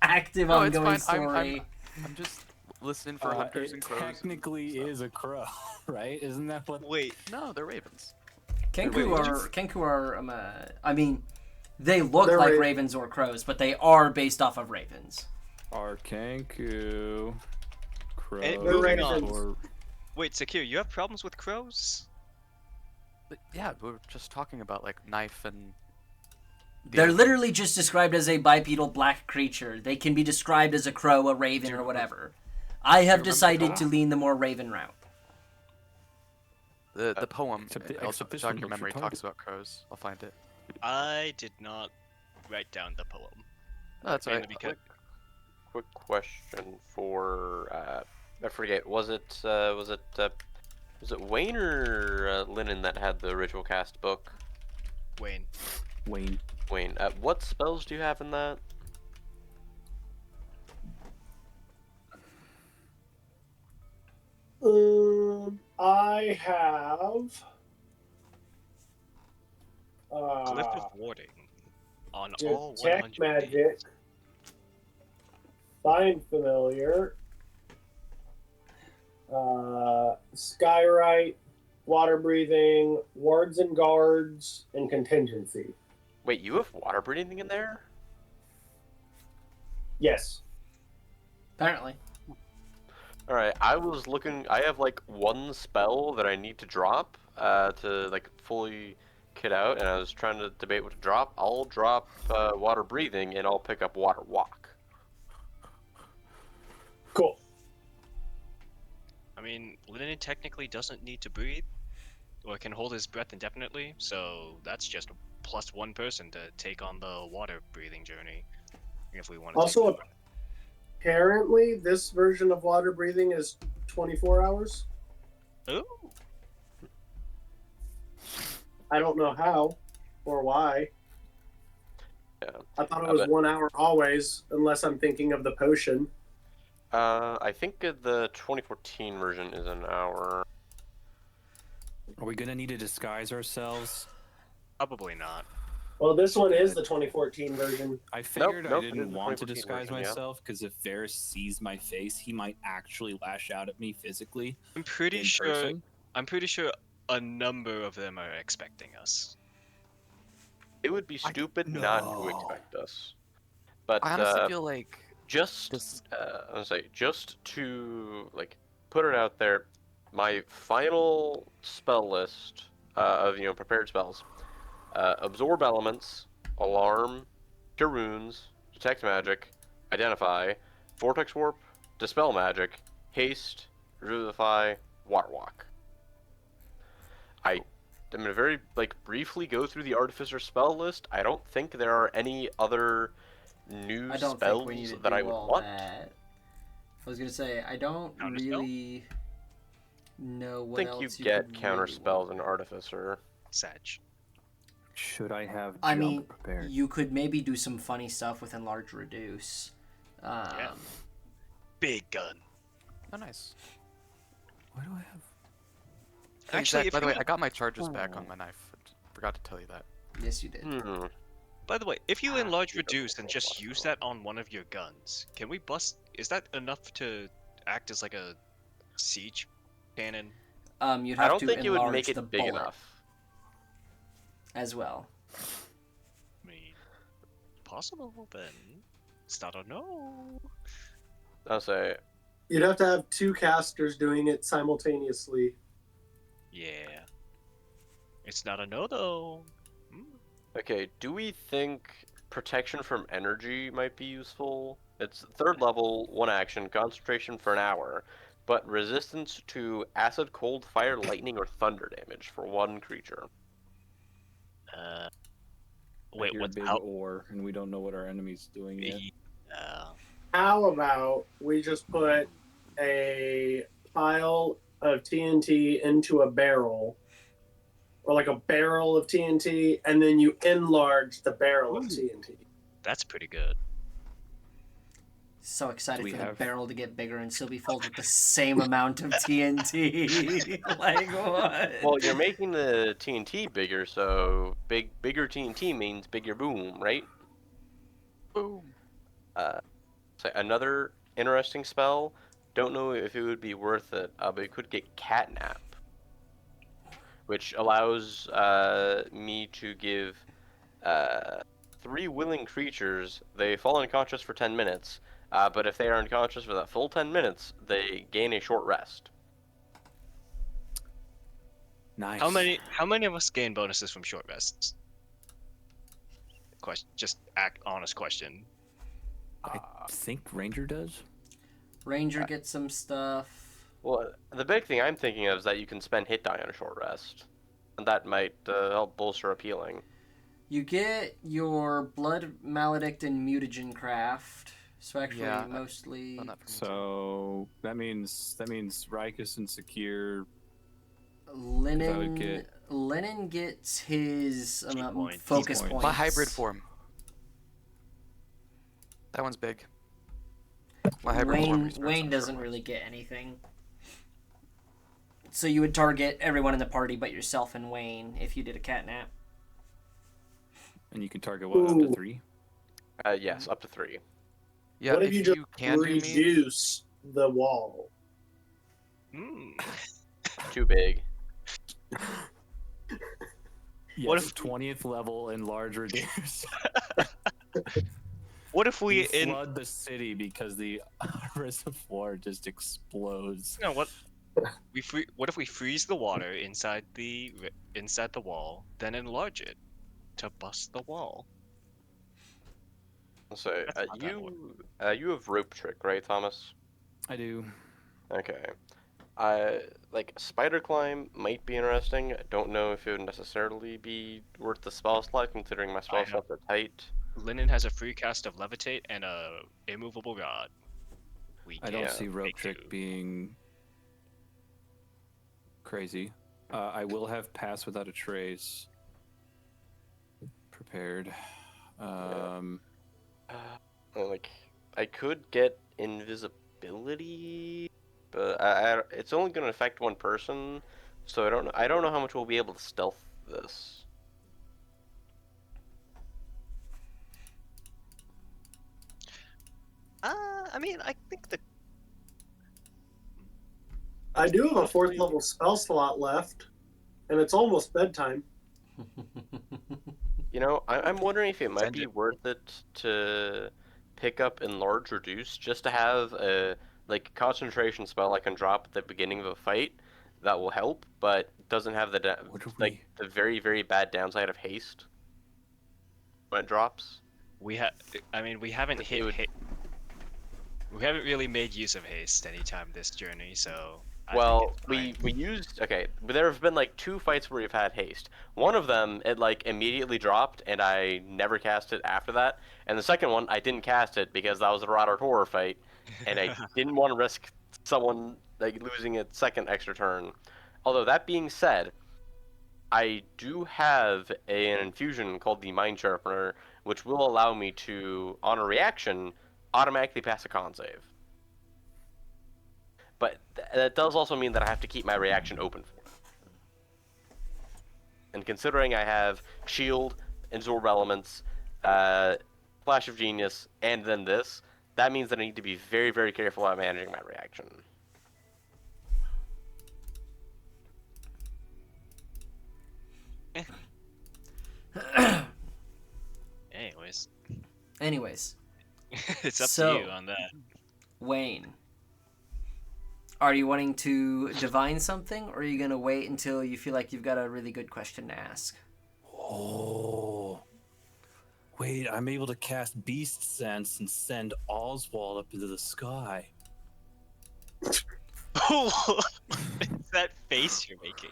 active No, it's ongoing fine. story. I'm just listening for hunters It and crows. technically is a crow, right? Isn't that what? Wait, No, they're ravens. Kenku are I mean, they look They're like ra- ravens or crows, but they are based off of ravens. Are Kenku crows They're ravens. or wait, Secure, you have problems with crows? But yeah, we were just talking about like knife and. the They're other- literally just described as a bipedal black creature. They can be described as a crow, a raven, or whatever. I have remember decided to that? lean the more raven route. the poem. except Also, this Jog one Your looks Memory retarded. talks about crows. I'll find it. I did not write down the poem. Oh, that's all Mainly right. because quick question for I forget. Was it Wayne or Lennon that had the ritual cast book? Wayne. Wayne? Wayne. What spells do you have in that? I have. Glyph of Warding on all Detect 100 magic. Find familiar. Skyrite. water breathing, wards and guards, and contingency. Wait, you have water breathing in there? Yes. Apparently. All right, I was looking. I have like one spell that I need to drop to like fully kit out, and I was trying to debate what to drop. I'll drop water breathing, and I'll pick up water walk. Cool. I mean, Linen technically doesn't need to breathe, or can hold his breath indefinitely, so that's just a plus one person to take on the water breathing journey. If we want to take Also, that. apparently, this version of water breathing is 24 hours. Ooh. I don't know how or why. Yeah. I thought it was 1 hour always, unless I'm thinking of the potion. I think the 2014 version is an hour. Are we gonna need to disguise ourselves? Probably not. Well, this one is the 2014 version. I figured nope, I it is didn't the want to 2014 disguise version, yeah. myself because if Varys sees my face, he might actually lash out at me physically I'm pretty in sure. person. I'm pretty sure a number of them are expecting us. It would be stupid not to expect us. But I honestly feel like just this. I was say just to like put it out there, my final spell list of prepared spells: absorb elements, alarm, cure wounds, detect magic, identify, vortex warp, dispel magic, haste, revivify, water walk. I'm gonna very briefly go through the artificer spell list. I don't think there are any other new I don't spells think we need to that do I would all want. that. I was gonna say I don't Counterspell? really know I what think else you you get could counter really spells want. in artificer. Sag. Should I have I jump mean, prepared? you could maybe do some funny stuff with enlarge reduce. Yeah. Big gun. Oh, nice. What do I have? Hey, Actually, Zach, if by the you way, I got my charges back on my knife. Forgot to tell you that. Yes, you did. by the way, if you enlarge you don't reduce and roll just water use roll. that on one of your guns, can we bust? Is that enough to act as like a siege cannon? You'd I have don't to think it would enlarge make the it big bullet enough. as well. I mean, possible then. It's not a no. I'll say, You'd have to have two casters doing it simultaneously. Yeah. It's not a no though. okay, do we think protection from energy might be useful? It's third level, one action, concentration for an hour, but resistance to acid, cold, fire, lightning, or thunder damage for one creature. Uh, I wait, hear what's big how? ore, and we don't know what our enemy's doing yet. How about we just put a pile of TNT into a barrel, or like a barrel of TNT, and then you enlarge the barrel of TNT? That's pretty good. So excited Do we for the have- barrel to get bigger and still be filled with the same amount of TNT. Like what? Well, you're making the TNT bigger, so bigger TNT means bigger boom, right? Boom. So another interesting spell. Don't know if it would be worth it, but it could get catnap, which allows me to give 3 willing creatures. They fall unconscious for 10 minutes, but if they are unconscious for that full 10 minutes, they gain a short rest. Nice. How many of us gain bonuses from short rests? Just honest question. I think Ranger does. Ranger gets some stuff. Well, the big thing I'm thinking of is that you can spend hit die on a short rest, and that might help bolster appealing. You get your Blood Maledict and Mutagen craft. So actually, Yeah, mostly. Done that for me too. So that means Rikus and Secure. Linen. get- Linen gets his Key point. focus Key point. points. My hybrid form. That one's big. My hybrid form. Wayne restarts Wayne on doesn't short really get anything. So you would target everyone in the party but yourself and Wayne if you did a catnap. And you can target what, up to Ooh. 3? Yes, up to 3. Yeah, What if if you just can do me, reduce the wall? Hmm. Too big. What Yes, if 20th level and large reduce. what if We we flood the city because the reservoir just explodes. no what what if we freeze the water inside the wall, then enlarge it to bust the wall? So, That's not gonna work. you have rope trick, right, Thomas? I do. Okay. Like spider climb might be interesting. I don't know if it would necessarily be worth the spell slot, considering my I spell have slots are tight. Linen has a free cast of levitate and a immovable rod. We I can don't Yeah. see rope make trick do. being crazy. I will have pass without a trace prepared. Um, Like, I could get invisibility, but it's only going to affect one person, so I don't know how much we'll be able to stealth this. I mean, I think the I do have a fourth honestly, level spell slot left, and it's almost bedtime. You know, I'm wondering if it might Send be it. worth it to pick up Enlarge Reduce just to have a like concentration spell I can drop at the beginning of a fight that will help, but doesn't have what do like we? the very bad downside of haste when it drops. We have. I mean, It would we haven't really made use of haste anytime this journey, so I think Well, it's fine. we used okay, but there have been like two fights where we've had haste. One of them it like immediately dropped, and I never cast it after that. And the second one I didn't cast it because that was a Rodder horror fight, and I didn't want to risk someone like losing a second extra turn. Although that being said, I do have an infusion called the Mind Sharpener, which will allow me to, on a reaction, automatically pass a con save. But that does also mean that I have to keep my reaction open for it. And considering I have shield, absorb elements, flash of genius, and then this, that means that I need to be very careful about managing my reaction. Anyways, Anyways, it's up to So- you on that. Wayne, are you wanting to divine something, or are you gonna wait until you feel like you've got a really good question to ask? Oh, wait! I'm able to cast Beast Sense and send Oswald up into the sky. It's that face you're making.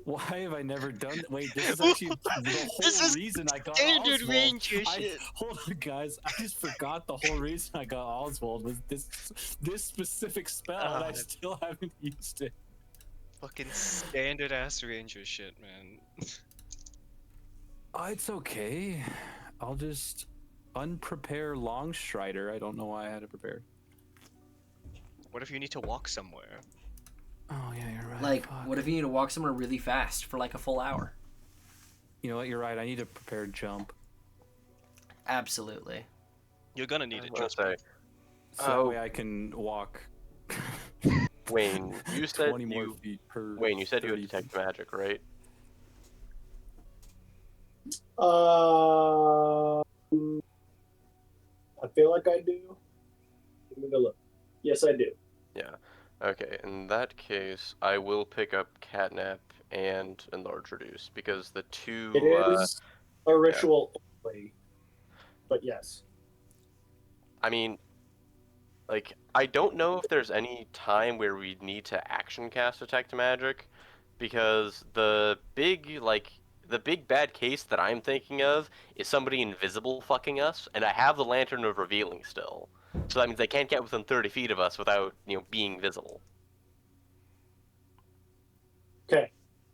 Why have I never done? Wait, this is actually the This whole is reason I got standard Oswald. ranger I, shit. hold on, guys. I just forgot the whole reason I got Oswald was this specific spell, and I God. still haven't used it. Fucking standard ass ranger shit, man. Oh, it's okay. I'll just unprepare Longstrider. I don't know why I had it prepared. What if you need to walk somewhere? Oh yeah, you're right. Like, Fuck. what if you need to walk somewhere really fast for like a full hour? You know what? You're right. I need to prepare jump. Absolutely. You're gonna need I it, was trust gonna me. say, So that Oh. way I can walk. Wayne, you said 20 more you feet per. Wayne, you said you would 30 detect feet. magic, right? I feel like I do. Let me go look. Yes, I do. Yeah. Okay, in that case, I will pick up Catnap and Enlarge Reduce because the two. It is a ritual only, but yes. I mean, like, I don't know if there's any time where we need to action cast Detect Magic, because the big bad case that I'm thinking of is somebody invisible fucking us, and I have the Lantern of Revealing still. So that means they can't get within 30 feet of us without, being visible. Okay,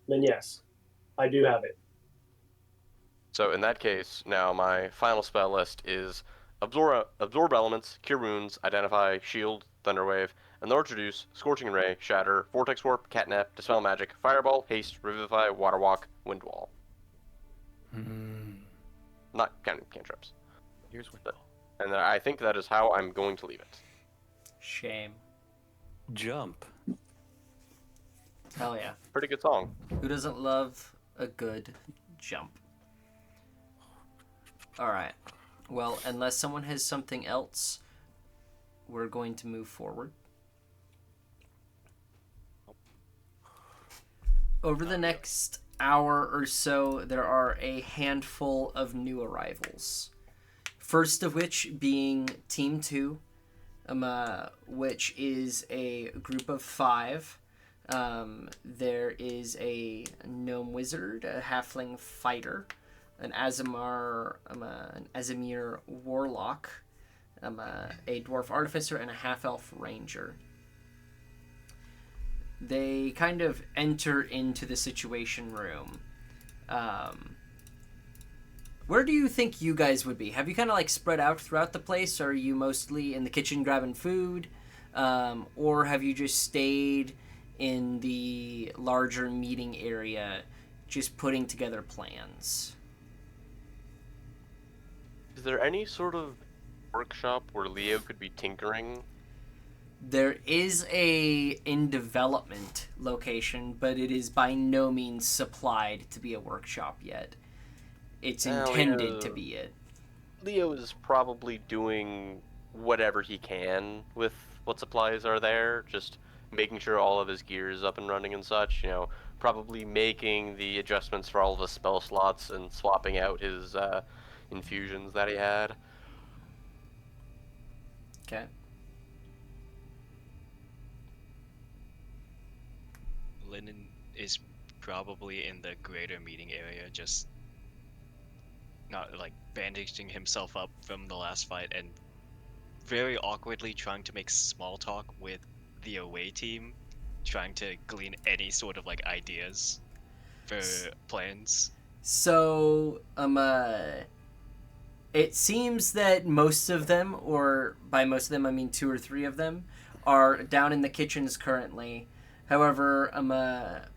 then yes, I do have it. So in that case, now my final spell list is absorb elements, cure wounds, identify, shield, thunderwave, enlarge reduce, scorching ray, shatter, vortex warp, catnap, dispel magic, fireball, haste, revivify, water walk, wind wall. Not counting cantrips. Here's what. And I think that is how I'm going to leave it. Shame. Jump. Hell yeah. Pretty good song. Who doesn't love a good jump? Alright. Well, unless someone has something else, we're going to move forward. Over the next hour or so, there are a handful of new arrivals. First of which being Team 2, which is a group of 5. There is a gnome wizard, a halfling fighter, an Azimir warlock, a dwarf artificer, and a half-elf ranger. They kind of enter into the situation room. Where do you think you guys would be? Have you kind of like spread out throughout the place? Or are you mostly in the kitchen grabbing food? Or have you just stayed in the larger meeting area just putting together plans? Is there any sort of workshop where Leo could be tinkering? There is a in development location, but it is by no means supplied to be a workshop yet. It's intended to be it. Leo is probably doing whatever he can with what supplies are there, just making sure all of his gear is up and running and such, you know, probably making the adjustments for all of his spell slots and swapping out his infusions that he had. Okay. Lennon is probably in the greater meeting area, just not like bandaging himself up from the last fight and very awkwardly trying to make small talk with the away team, trying to glean any sort of like ideas for plans. So, it seems that most of them, or by most of them I mean 2 or 3 of them, are down in the kitchens currently. However,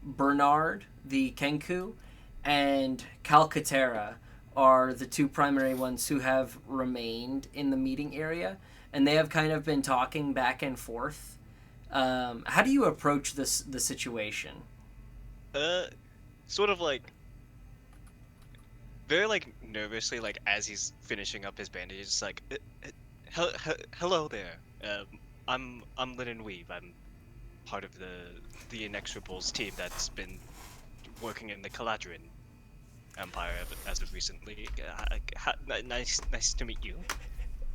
Bernard, the Kenku, and Calcaterra are the 2 primary ones who have remained in the meeting area, and they have kind of been talking back and forth. How do you approach the situation? Sort of like very like nervously, like as he's finishing up his bandages, like, hello there. I'm Lennon Weave. I'm part of the Inexorables team that's been working in the Caladrin Empire as of recently. Nice to meet you.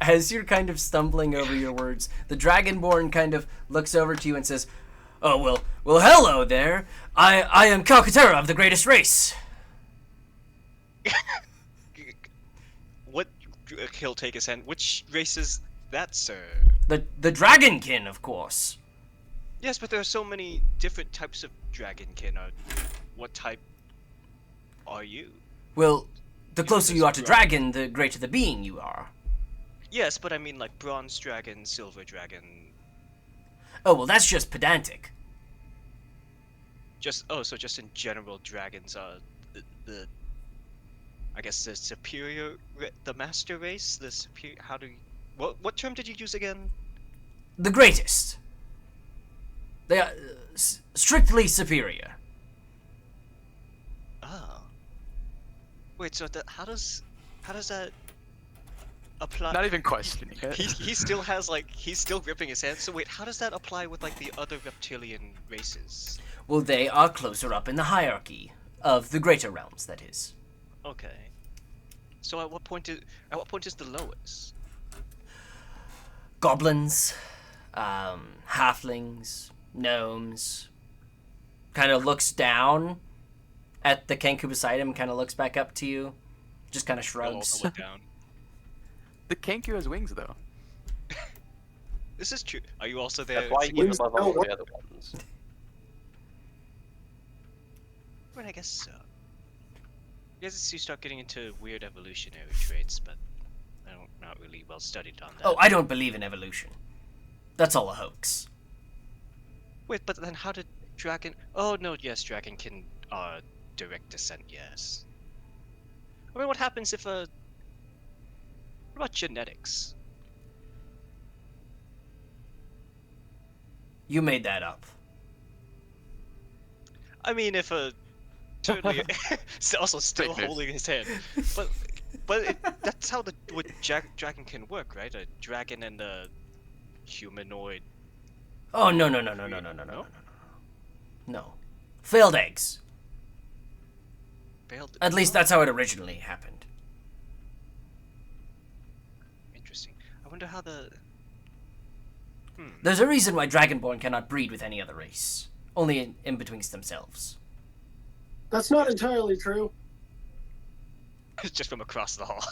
As you're kind of stumbling over your words, the Dragonborn kind of looks over to you and says, "Oh, well, hello there. I am Calcaterra of the Greatest Race." What? He'll take his hand. Which race is that, sir? The Dragonkin, of course. Yes, but there are so many different types of dragonkin. What type are you? Well, the closer you are to dragon, the greater the being you are. Yes, but I mean like bronze dragon, silver dragon. Oh, well, that's just pedantic. So just in general, dragons are the I guess the superior, the master race, the superior. How do you, what term did you use again? The greatest. They are strictly superior. Oh. Wait, so how does that apply? Not even questioning it. He still has like he's still gripping his hand. So wait, how does that apply with like the other reptilian races? Well, they are closer up in the hierarchy of the greater realms, that is. Okay. So at what point is the lowest? Goblins, halflings, gnomes. Kind of looks down at the Kenku beside him, kind of looks back up to you, just kind of They'll shrugs. also look down. The Kenku has wings, though. This is true. Are you also there? That's why he's above all the other ones. Well, I guess so. You guys you start getting into weird evolutionary traits, but I'm not really well studied on that. Oh, I don't believe in evolution. That's all a hoax. Wait, but then how did dragon? Oh no, yes, dragonkin are direct descent. Yes. I mean, what happens if What about genetics? You made that up. I mean, if a totally also still Fake news. holding his hand, but that's how the dragon can work, right? A dragon and a humanoid. Oh no no no no no no no no no no no. No. Failed eggs. Failed. At least that's how it originally happened. Interesting. I wonder how the. There's a reason why Dragonborn cannot breed with any other race. Only in betwixt themselves. That's not entirely true. Just from across the hall.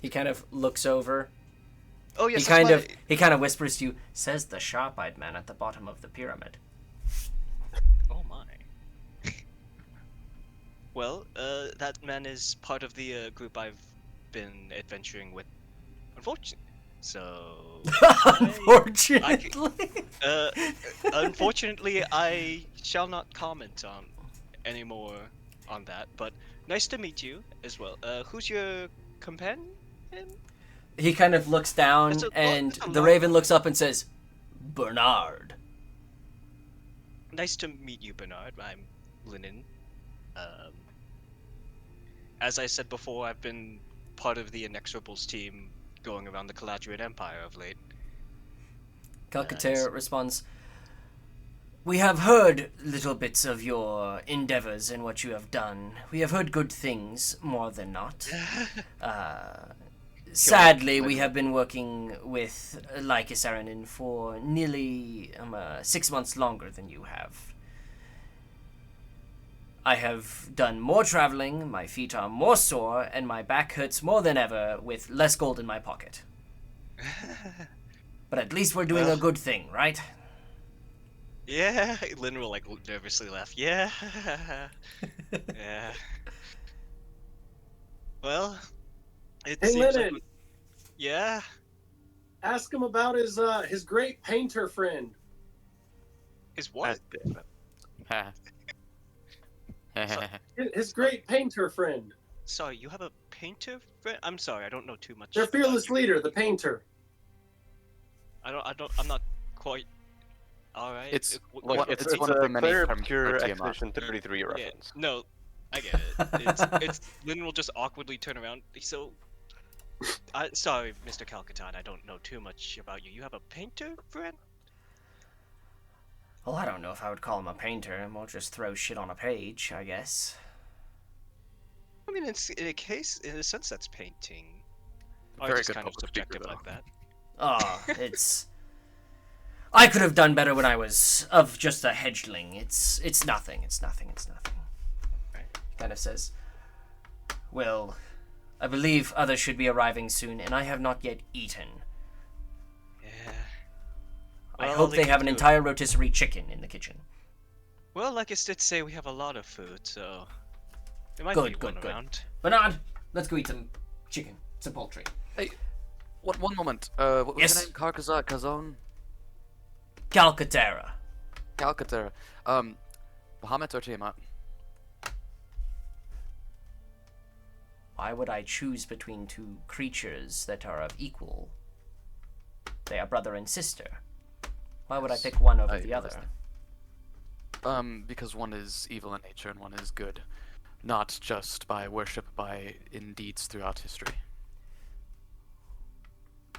He kind of looks over. Oh yes. He kind of whispers to you, says the sharp-eyed man at the bottom of the pyramid. Oh my. Well, that man is part of the group I've been adventuring with. Unfortunately. So. Unfortunately. Unfortunately, I shall not comment on any more on that. But nice to meet you as well. Who's your companion? He kind of looks down, and the raven looks up and says, Bernard. Nice to meet you, Bernard. I'm Linen. As I said before, I've been part of the Inexorables team going around the Caladrian Empire of late. Calcaterra responds, we have heard little bits of your endeavors and what you have done. We have heard good things, more than not. Sadly, we have been working with Lycus Aranin for nearly 6 months longer than you have. I have done more traveling, my feet are more sore, and my back hurts more than ever with less gold in my pocket. But at least we're doing a good thing, right? Yeah, Lynn will nervously laugh. Yeah. Yeah. Well, it Hey, seems Lennon, like yeah. ask him about his great painter friend. Is what? His great painter friend. Sorry, you have a painter friend? I'm sorry, I don't know too much. Their about fearless you. leader, the painter. I'm not quite. All right. It's Look, it's one of the many Clear terms Obscure for Tiamat. Expedition 33 reference. Yeah, no, I get it. It's Lynn will just awkwardly turn around. So, sorry, Mr. Calcatan, I don't know too much about you. You have a painter friend? Well, I don't know if I would call him a painter. We'll just throw shit on a page, I guess. I mean, in a sense, that's painting. Or Very just good kind of public speaker, subjective though. like that. Oh, it's... I could have done better when I was of just a hedgeling. It's nothing. It's nothing. It's nothing. Right. He kind of says, well, I believe others should be arriving soon, and I have not yet eaten. Yeah. I Well, hope they can have an do- entire rotisserie chicken in the kitchen. Well, like I did say, we have a lot of food, so there might Good, be good, one good. around. Bernard, let's go eat some chicken, some poultry. Hey, one moment. What was Yes? your name? Carcazon? Kazon? Calcaterra. Calcaterra. Bahamut or Tiamat? Why would I choose between two creatures that are of equal? They are brother and sister. Why would I pick one over the other? understand. Because one is evil in nature and one is good. Not just by worship, by in deeds throughout history.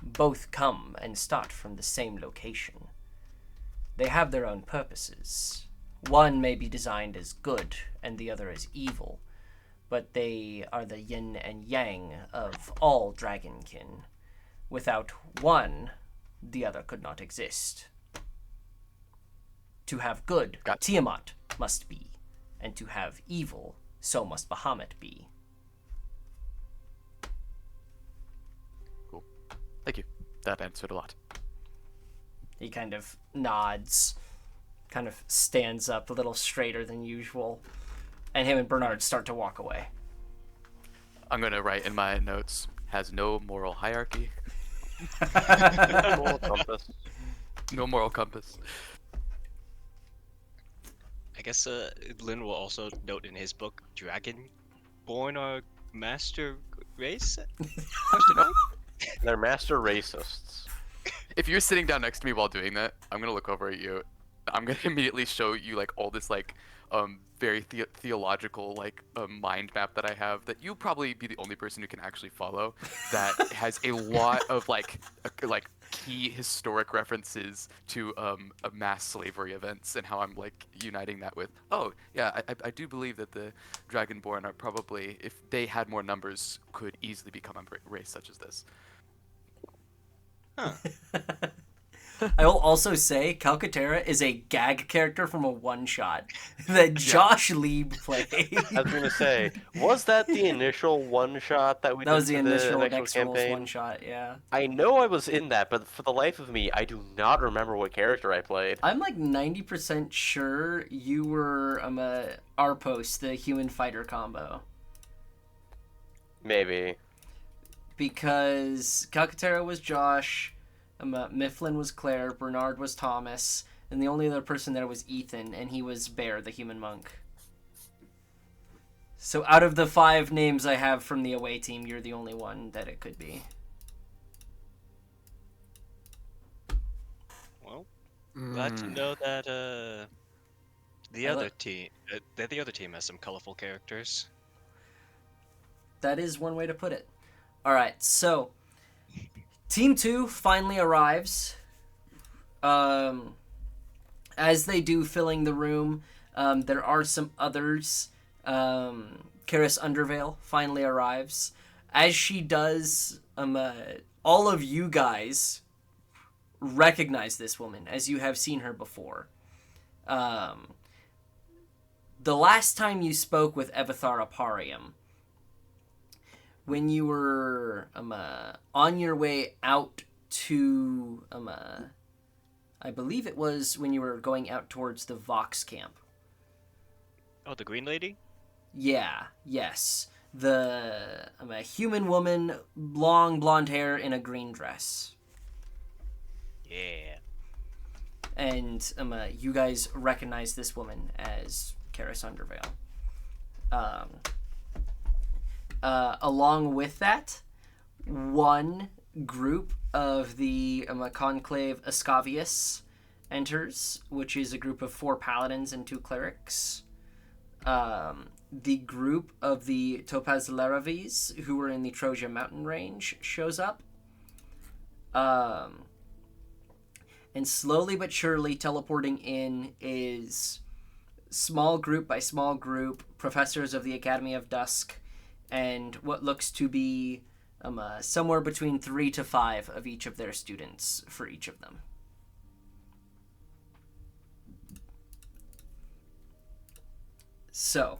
Both come and start from the same location. They have their own purposes. One may be designed as good and the other as evil, but they are the yin and yang of all dragonkin. Without one, the other could not exist. To have good, Got- Tiamat must be, and to have evil, so must Bahamut be. Cool. Thank you. That answered a lot. He kind of nods, kind of stands up a little straighter than usual, and him and Bernard start to walk away. I'm gonna write in my notes, has no moral hierarchy, Moral compass. no moral compass. I guess Lynn will also note in his book, Dragonborn are master race? Question mark? They're master racists. If you're sitting down next to me while doing that, I'm gonna look over at you I'm gonna immediately show you like all this like very theological like mind map that I have that you'll probably be the only person who can actually follow, that has a lot of like key historic references to mass slavery events, and how I'm like uniting that with, oh yeah, I do believe that the Dragonborn are probably, if they had more numbers, could easily become a race such as this. Huh. I will also say Calcaterra is a gag character from a one-shot that Yeah. Josh Lieb played. I was gonna say, was that the initial one shot that we That did was the for the initial Inexorables Inexorables campaign? one-shot, yeah. I know I was in that, but for the life of me, I do not remember what character I played. I'm like 90% sure you were Arpos, the human fighter combo. Maybe. Because Calcaterra was Josh, Mifflin was Claire, Bernard was Thomas, and the only other person there was Ethan, and he was Bear, the human monk. So out of the 5 names I have from the away team, you're the only one that it could be. Well, glad to know that the I other lo- team, the other team has some colorful characters. That is one way to put it. Alright, so Team 2 finally arrives. As they do, filling the room, there are some others. Karis Undervale finally arrives. As she does, all of you guys recognize this woman, as you have seen her before. The last time you spoke with Evithar Aparium, when you were on your way out to I believe it was when you were going out towards the Vox camp. Oh, the green lady? Yeah, yes. The a human woman, long blonde hair in a green dress. Yeah. And you guys recognize this woman as Karis Undervale. Along with that, one group of the Conclave Escavius enters, which is a group of 4 paladins and 2 clerics. The group of the Topaz Laravis, who were in the Troja mountain range, shows up. And slowly but surely teleporting in is small group by small group professors of the Academy of Dusk, and what looks to be somewhere between 3 to 5 of each of their students for each of them. So,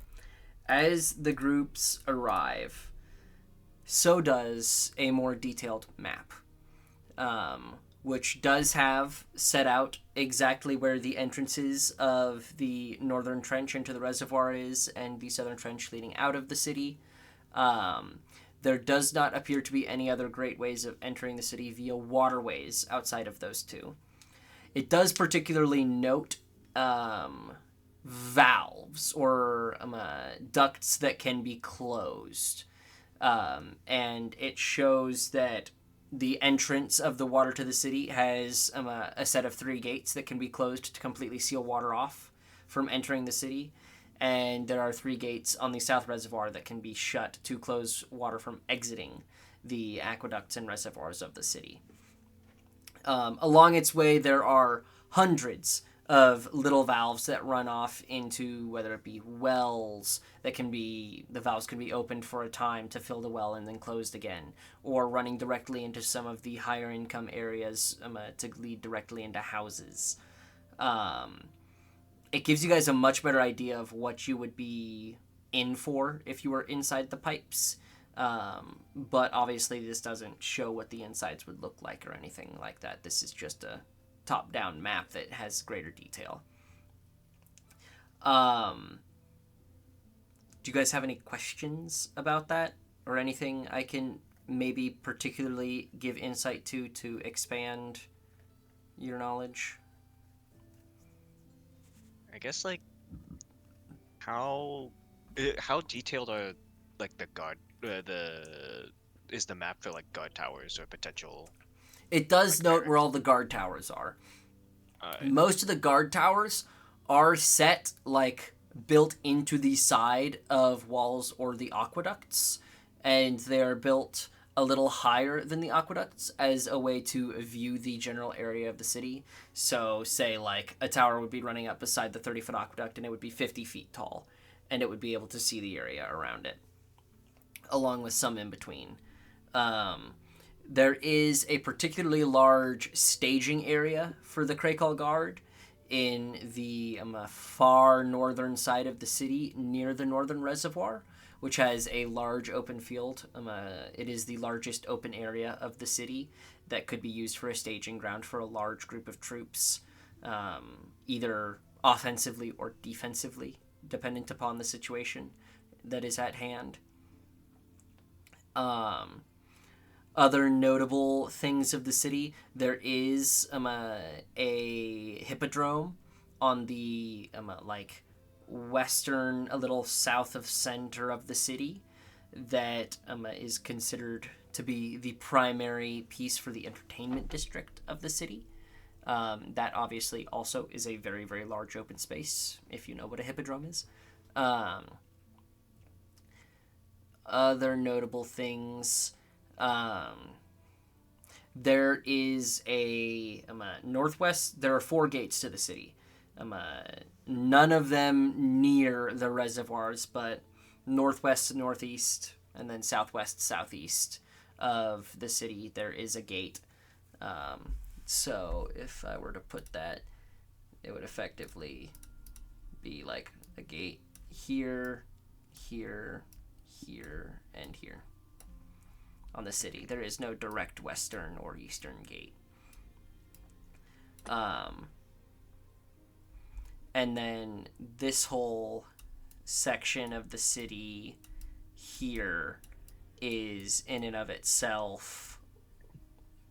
as the groups arrive, so does a more detailed map, which does have set out exactly where the entrances of the northern trench into the reservoir is and the southern trench leading out of the city. There does not appear to be any other great ways of entering the city via waterways outside of those 2. It does particularly note valves or ducts that can be closed. And it shows that the entrance of the water to the city has a set of 3 gates that can be closed to completely seal water off from entering the city. And there are 3 gates on the south reservoir that can be shut to close water from exiting the aqueducts and reservoirs of the city. Along its way, there are hundreds of little valves that run off into, whether it be wells that can be, the valves can be opened for a time to fill the well and then closed again, or running directly into some of the higher income areas to lead directly into houses. It gives you guys a much better idea of what you would be in for if you were inside the pipes. But obviously this doesn't show what the insides would look like or anything like that. This is just a top-down map that has greater detail. Do you guys have any questions about that? Or anything I can maybe particularly give insight to expand your knowledge? I guess like how detailed are like the guard is the map for like guard towers or potential? It does Like note where barracks. all the guard towers are. Alright. Most of the guard towers are set like built into the side of walls or the aqueducts, and they're built a little higher than the aqueducts as a way to view the general area of the city. So, say like a tower would be running up beside the 30-foot aqueduct, and it would be 50 feet tall, and it would be able to see the area around it, along with some in between. Um, there is a particularly large staging area for the Krakal Guard in the far northern side of the city near the northern reservoir, which has a large open field. It is the largest open area of the city that could be used for a staging ground for a large group of troops, either offensively or defensively, dependent upon the situation that is at hand. Other notable things of the city, there is a hippodrome on the like western, a little south of center of the city, that is considered to be the primary piece for the entertainment district of the city. That obviously also is a very, very large open space, if you know what a hippodrome is. Other notable things, there is a northwest. There are 4 gates to the city. None of them near the reservoirs, but northwest, northeast, and then southwest, southeast of the city, there is a gate. So if I were to put that, it would effectively be like a gate here, here, here, and here on the city. There is no direct western or eastern gate. And then this whole section of the city here is in and of itself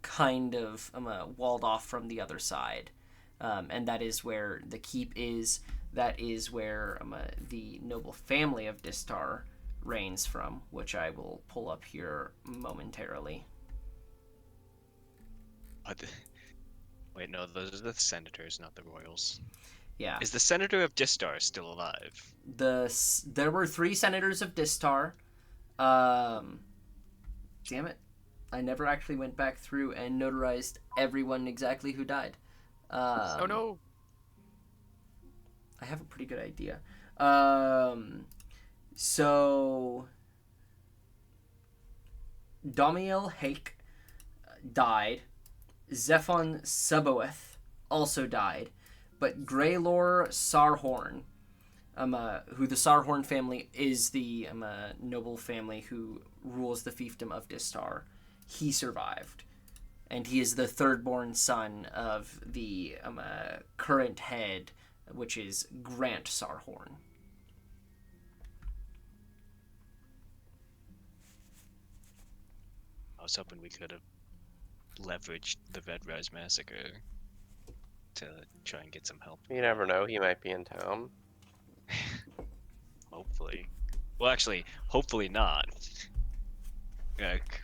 kind of walled off from the other side. And that is where the keep is. That is where the noble family of Distar reigns from, which I will pull up here momentarily. Wait, no, those are the senators, not the royals. Yeah. Is the senator of Distar still alive? There were 3 senators of Distar. Damn it. I never actually went back through and notarized everyone exactly who died. Oh no! I have a pretty good idea. So Domiel Hake died. Zephon Seboeth also died. But Greylor Sarhorn, who the Sarhorn family is the noble family who rules the fiefdom of Distar, he survived. And he is the third-born son of the current head, which is Grant Sarhorn. I was hoping we could have leveraged the Red Rise massacre to try and get some help. You never know, he might be in town. Hopefully. Well, actually, hopefully not.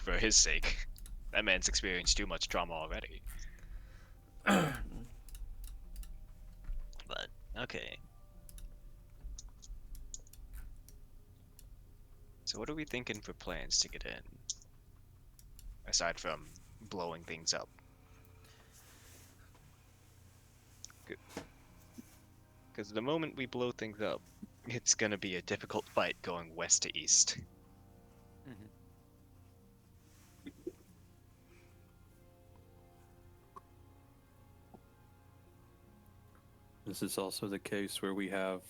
For his sake. That man's experienced too much trauma already. But, okay. So what are we thinking for plans to get in? Aside from blowing things up. Because the moment we blow things up, it's gonna be a difficult fight going west to east. Mhm. This is also the case where we have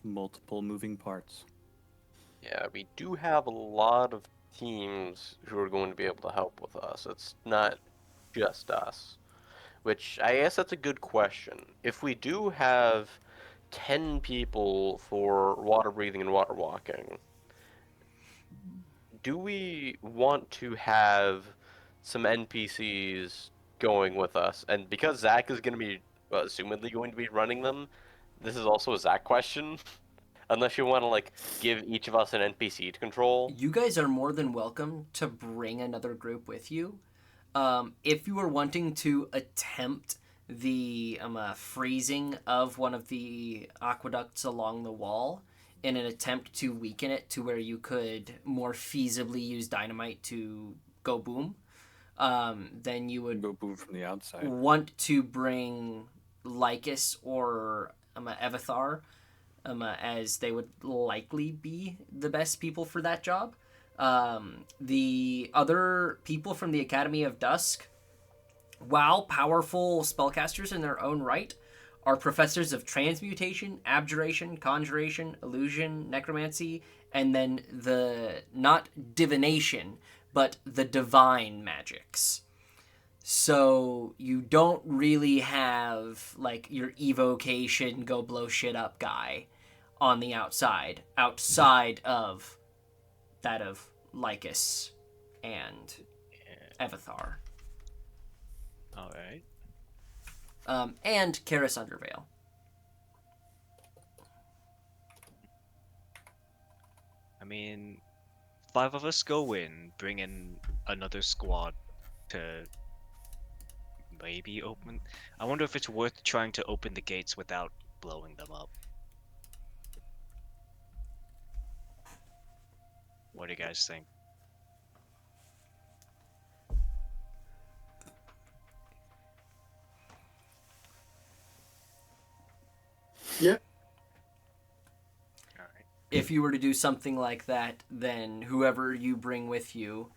multiple moving parts. Yeah, we do have a lot of teams who are going to be able to help with us. It's not just us. Which, I guess that's a good question. If we do have 10 people for water breathing and water walking, do we want to have some NPCs going with us? And because Zach is going to be, assumedly going to be running them, this is also a Zach question. Unless you want to, like, give each of us an NPC to control. You guys are more than welcome to bring another group with you. If you are wanting to attempt the freezing of one of the aqueducts along the wall in an attempt to weaken it to where you could more feasibly use dynamite to go boom, then you would Go boom from the outside. want to bring Lycus or Evithar, as they would likely be the best people for that job. The other people from the Academy of Dusk, while powerful spellcasters in their own right, are professors of transmutation, abjuration, conjuration, illusion, necromancy, and then the not divination, but the divine magics. So you don't really have like your evocation go blow shit up guy on the outside of that of Lycus and Evithar. All right. And Karis Undervale. I mean, 5 of us go in, bring in another squad to maybe open. I wonder if it's worth trying to open the gates without blowing them up. What do you guys think? Yep. All right. If you were to do something like that, then whoever you bring with you,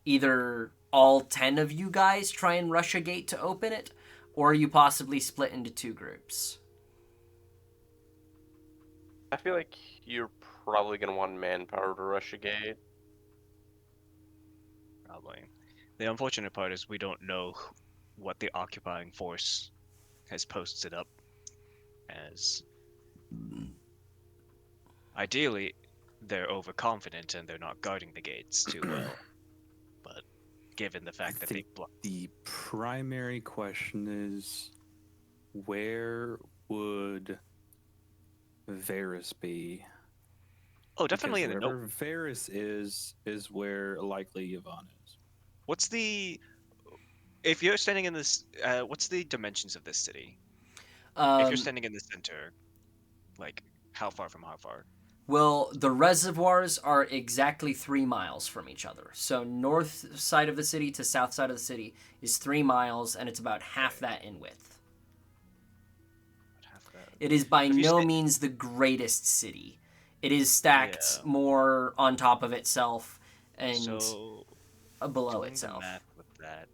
either all 10 of you guys try and rush a gate to open it, or you possibly split into 2 groups. I feel like you're probably gonna want manpower to rush a gate. Probably. The unfortunate part is we don't know what the occupying force has posted up as. Ideally, they're overconfident and they're not guarding the gates too well. But given the fact that they think blocked, the primary question is, where would Varys be? oh, definitely in Because the wherever Varys is where likely Yvonne is. What's the if you're standing in this? What's the dimensions of this city? If you're standing in the center, like how far from how far? Well, the reservoirs are exactly 3 miles from each other. So north side of the city to south side of the city is 3 miles, and it's about half that in width. Half that. It is by If you no sta- means the greatest city. It is stacked Yeah. more on top of itself and So below doing the itself. math with that,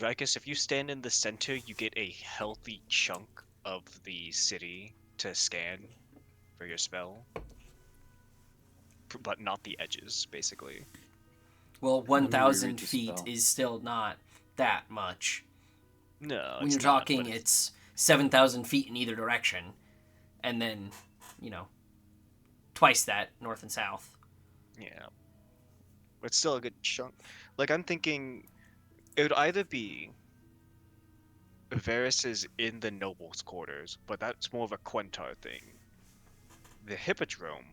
I guess if you stand in the center, you get a healthy chunk of the city to scan for your spell, but not the edges, basically. Well, Let me reread 1,000 the feet spell. is still not that much. No, When it's you're not, talking, but it's 7,000 feet in either direction, and then, twice that north and south. yeah, it's still a good chunk. Like I'm thinking, it would either be Varys is in the nobles' quarters, but that's more of a Quentar thing. The Hippodrome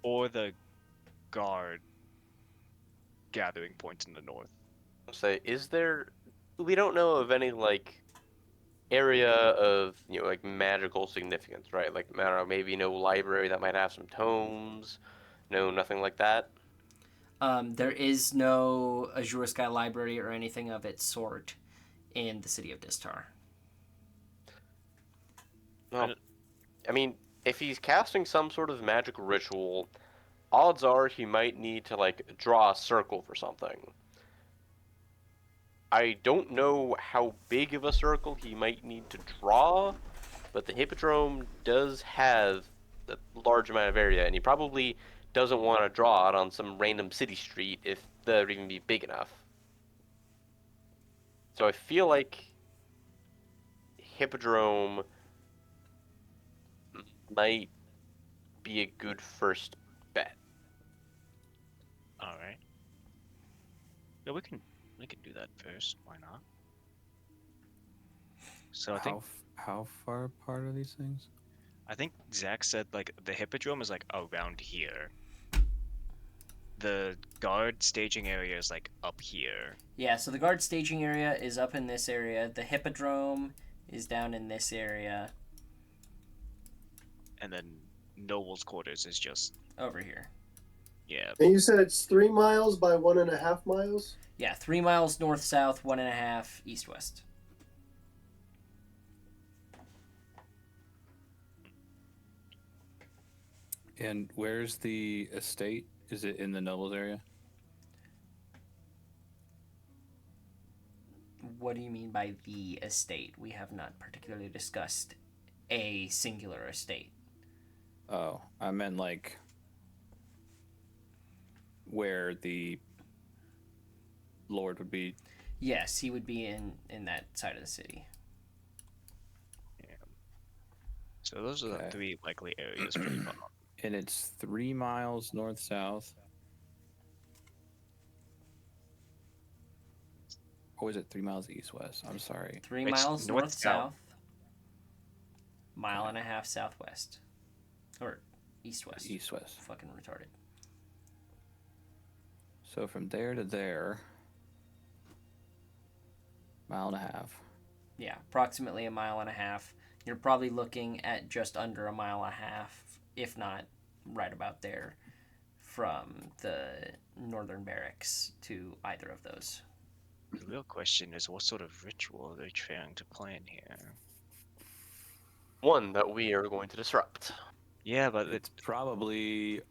or the guard gathering point in the north. Say, is there? We don't know of any like area of like magical significance, right? Like I don't know, maybe no library that might have some tomes, no nothing like that. There is no Azure Sky Library or anything of its sort in the city of Distar. Well, don't- I mean, if he's casting some sort of magic ritual, odds are he might need to like draw a circle for something. I don't know how big of a circle he might need to draw, but the Hippodrome does have a large amount of area, and he probably doesn't want to draw it on some random city street if that would even be big enough. So I feel like Hippodrome might be a good first bet. All right. Yeah, we can do that first. Why not? So How far apart are these things? I think Zach said like the Hippodrome is like around here. the guard staging area is like up here. Yeah, so the guard staging area is up in this area. The hippodrome is down in this area And then Noble's quarters is just, over here. yeah. And you said it's 3 miles by 1.5 miles? Yeah, 3 miles north south, 1.5 east west. And where's the estate? Is it in the nobles area? What do you mean by the estate? We have not particularly discussed a singular estate. Oh, I meant like where the lord would be. Yes, he would be in that side of the city. So those are the Okay. 3 likely areas for the bomb. And it's 3 miles north south. Or was it 3 miles east west? I'm sorry. 3 It's miles north, north south, mile and a half southwest, or east west. East west. Fucking retarded. So from there to there, mile and a half. Yeah, approximately a mile and a half. You're probably looking at just under a mile and a half, if not right about there, from the northern barracks to either of those. The real question is, what sort of ritual are they trying to plan here? One that we are going to disrupt. Yeah, but It's probably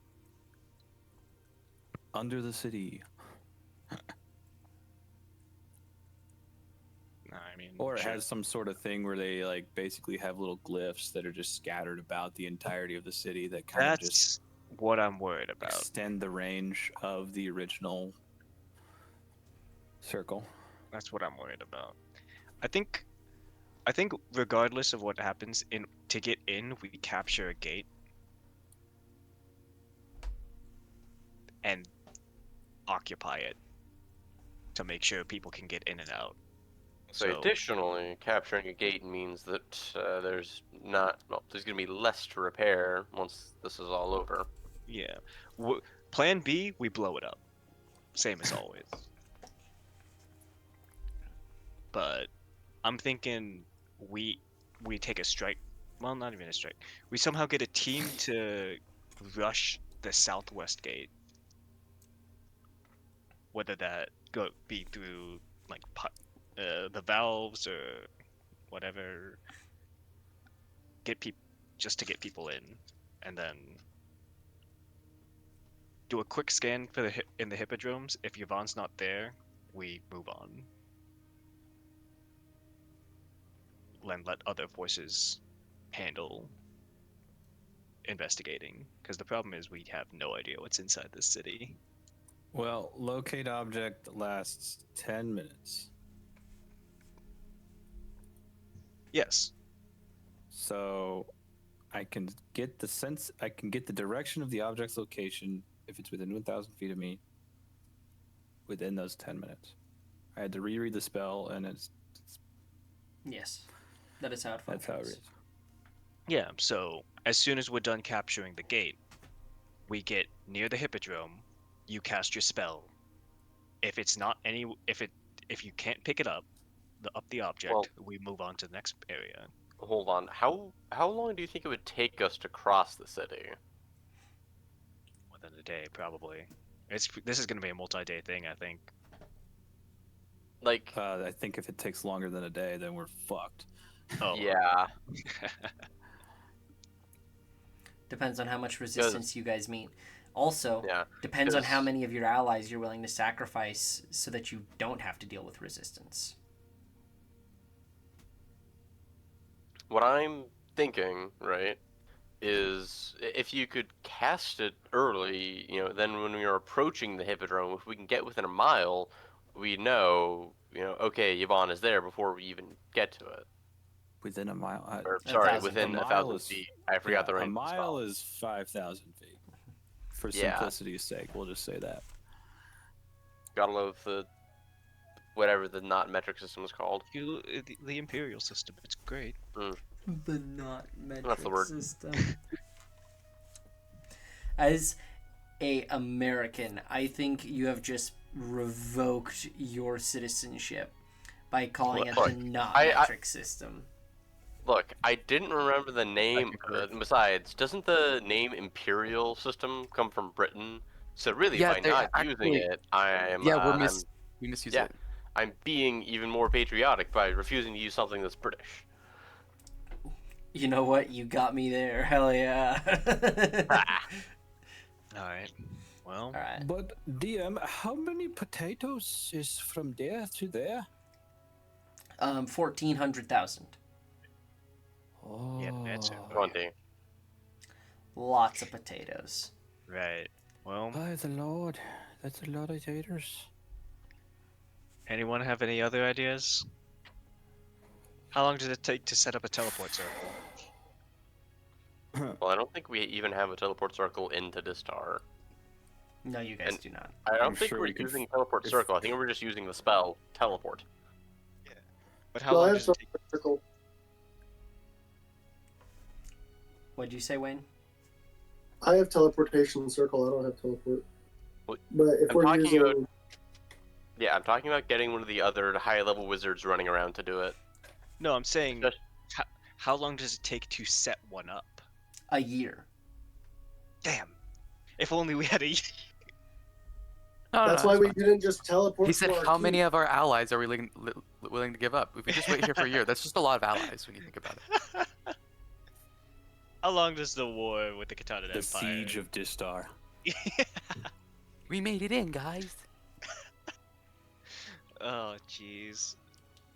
under the city. I mean, Or it sure. has some sort of thing where they like basically have little glyphs that are just scattered about the entirety of the city that kind of just That's what I'm worried about. extend the range of the original circle. That's what I'm worried about. I think regardless of what happens, to get in, we capture a gate and occupy it to make sure people can get in and out. So additionally, capturing a gate means that there's going to be less to repair once this is all over. Yeah. Plan B, we blow it up. Same as always. But I'm thinking we take a strike. Well, not even a strike. We somehow get a team to rush the southwest gate. Whether that be through like the valves or whatever. Just to get people in, and then do a quick scan for in the hippodromes. If Yvonne's not there, we move on. And let other forces handle investigating, because the problem is we have no idea what's inside this city. Well, locate object lasts 10 minutes. Yes. So I can get the direction of the object's location if it's within 1,000 feet of me within those 10 minutes. I had to reread the spell, and it's Yes, that is how it functions. that's how it reads. Yeah, so as soon as we're done capturing the gate, we get near the hippodrome, you cast your spell. If you can't pick it up, the object, we move on to the next area. Hold on. How long do you think it would take us to cross the city? Within a day, probably. This is going to be a multi-day thing, I think. Like, I think if it takes longer than a day, then we're fucked. Oh. yeah. Depends on how much resistance you guys meet. Also, Yeah. depends on how 'cause- many of your allies you're willing to sacrifice so that you don't have to deal with resistance. What I'm thinking, right, is if you could cast it early, then when we are approaching the hippodrome, if we can get within a mile, we know, okay, Yvonne is there before we even get to it. Within a mile. Or, A sorry, thousand within feet. 1,000 feet. I forgot the range. A of the mile spell. is 5,000 feet. For Yeah. simplicity's sake, we'll just say that. Gotta love the whatever the not metric system is called. The Imperial system, it's great. The not metric That's the word. system. As a American, I think you have just revoked your citizenship by calling it Look, the not I- metric system. Look, I didn't remember the name. concur. Besides, doesn't the name Imperial System come from Britain? So really, Yeah, by they not using actually. it, I'm Yeah, I'm we misuse yeah, it. I'm being even more patriotic by refusing to use something that's British. You know what? You got me there. Hell yeah. Ah, All right. Well, All right. But DM, how many potatoes is from there to there? 1,400,000. Oh, yeah, that's it. 20. Lots of potatoes. Right. Well, by the Lord, that's a lot of taters. anyone have any other ideas? How long does it take to set up a teleport circle? Well, I don't think we even have a teleport circle into Distar. No, you guys And- do not. I don't I'm think sure we're we could using teleport if- circle. I think we're just using the spell teleport. But how No, I long have does it take? circle. What'd you say, Wayne? I have teleportation circle. I don't have teleport. What- But if I'm we're talking using, about- Yeah, I'm talking about getting one of the other high-level wizards running around to do it. No, I'm saying, Just- how long does it take to set one up? A year. Damn. If only we had a. No, that's no, why it's we fine. didn't just teleport. He said, to our "How keep. many of our allies are we willing to give up? If we just wait here for a year, that's just a lot of allies when you think about it." How long does the war with the Katana The Empire? siege of Distar. We made it in, guys. Oh, jeez.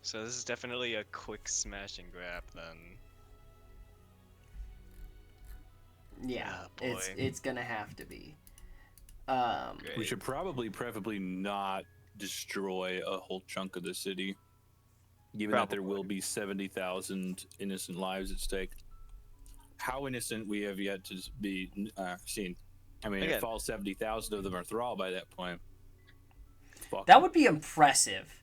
So this is definitely a quick smash and grab then. Yeah, Ah, boy. it's gonna have to be. Great. We should preferably not destroy a whole chunk of the city, given that there will be 70,000 innocent lives at stake. How innocent we have yet to be seen. I mean, Again. if all 70,000 of them are thrall by that point, fuck. That would be impressive.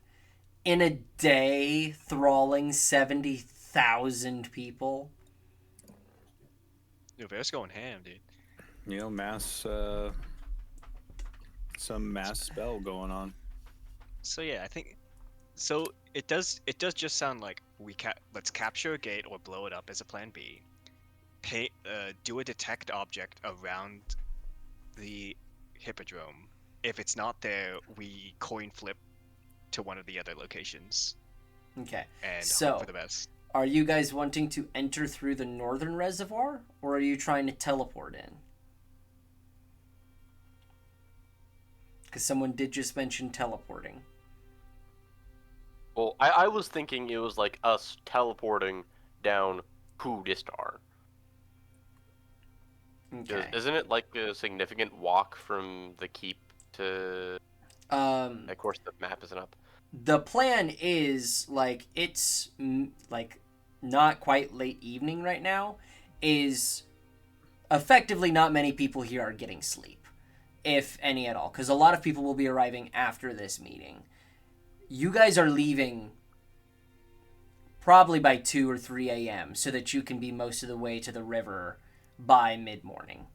In a day, thralling 70,000 people. Yo, Bear's going ham, dude. You know, some mass spell going on. So yeah, I think. So it does just sound like let's capture a gate or blow it up as a plan B. Do a detect object around the hippodrome. If it's not there, we coin flip to one of the other locations Okay. and So- hope for the best. Are you guys wanting to enter through the northern reservoir, or are you trying to teleport in? Because someone did just mention teleporting. Well, I was thinking it was like us teleporting down to Distar. 'Cause Okay. isn't it like a significant walk from the keep to? Of course, the map isn't up. The plan is like it's like not quite late evening right now. Is effectively not many people here are getting sleep, if any at all, because a lot of people will be arriving after this meeting. You guys are leaving probably by 2 or 3 a.m. so that you can be most of the way to the river by mid-morning.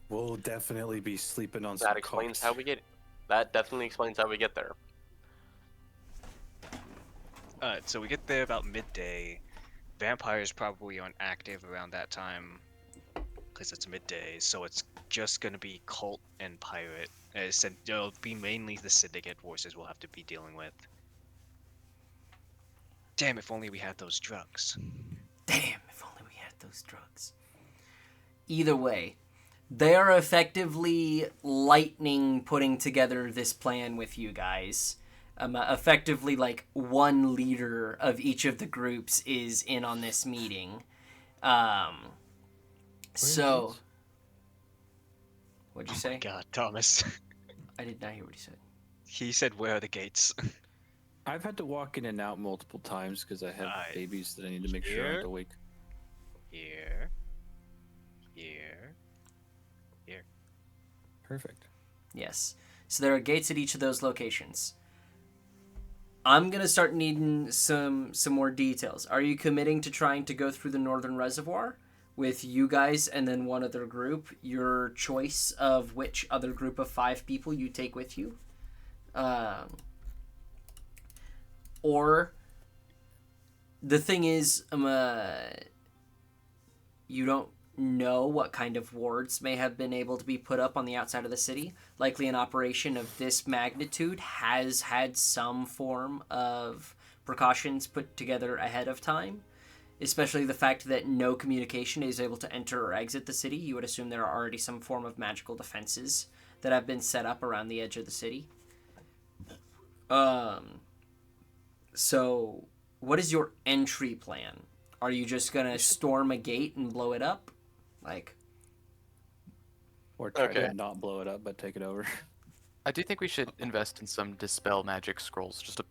We'll definitely be sleeping on some That explains cots. how we get. That definitely explains how we get there. Alright, so we get there about midday. Vampires probably aren't active around that time because it's midday, so it's just gonna be cult and pirate. It'll be mainly the syndicate forces we'll have to be dealing with. Damn, if only we had those drugs. Damn, if only we had those drugs. Either way, they are effectively lightning putting together this plan with you guys. Effectively, like one leader of each of the groups is in on this meeting. So, what'd you say? God, Thomas. I did not hear what he said. He said, "Where are the gates?" I've had to walk in and out multiple times because I have Right. babies that I need to make sure Here. aren't awake. Here. Perfect. Yes. So there are gates at each of those locations. I'm gonna start needing some more details. Are you committing to trying to go through the northern reservoir, with you guys and then one other group, your choice of which other group of 5 people you take with you. Or the thing is, you don't know what kind of wards may have been able to be put up on the outside of the city. Likely, an operation of this magnitude has had some form of precautions put together ahead of time, especially the fact that no communication is able to enter or exit the city. You would assume there are already some form of magical defenses that have been set up around the edge of the city. So, what is your entry plan? Are you just gonna storm a gate and blow it up? Like, Or try Okay. to not blow it up, but take it over. I do think we should invest in some dispel magic scrolls. Just a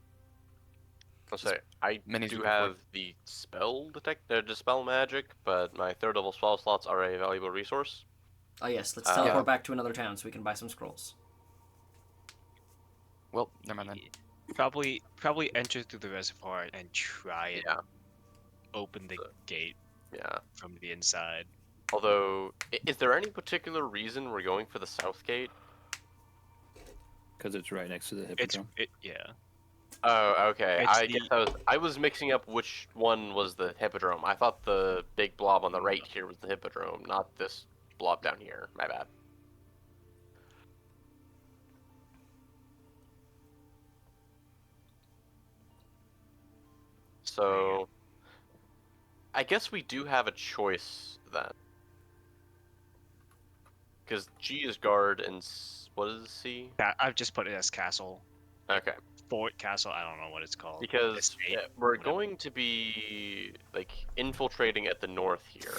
I'll say I many as we do can afford. have the dispel magic, but my third level spell slots are a valuable resource. oh yes, let's Yeah. teleport back to another town so we can buy some scrolls. Well, never mind then. Probably enter through the reservoir and try and Yeah, open the gate yeah. from the inside. Although, is there any particular reason we're going for the south gate? Because it's right next to the It's hippodrome. yeah. Oh, okay. It's I guess I was mixing up which one was the hippodrome. I thought the big blob on the right here was the hippodrome, not this blob down here. My bad. So, I guess we do have a choice then. Because G is guard and what is C? I've just put it as castle, Okay. fort, castle. I don't know what it's called. Because Estate, we're whatever. going to be like infiltrating at the north here.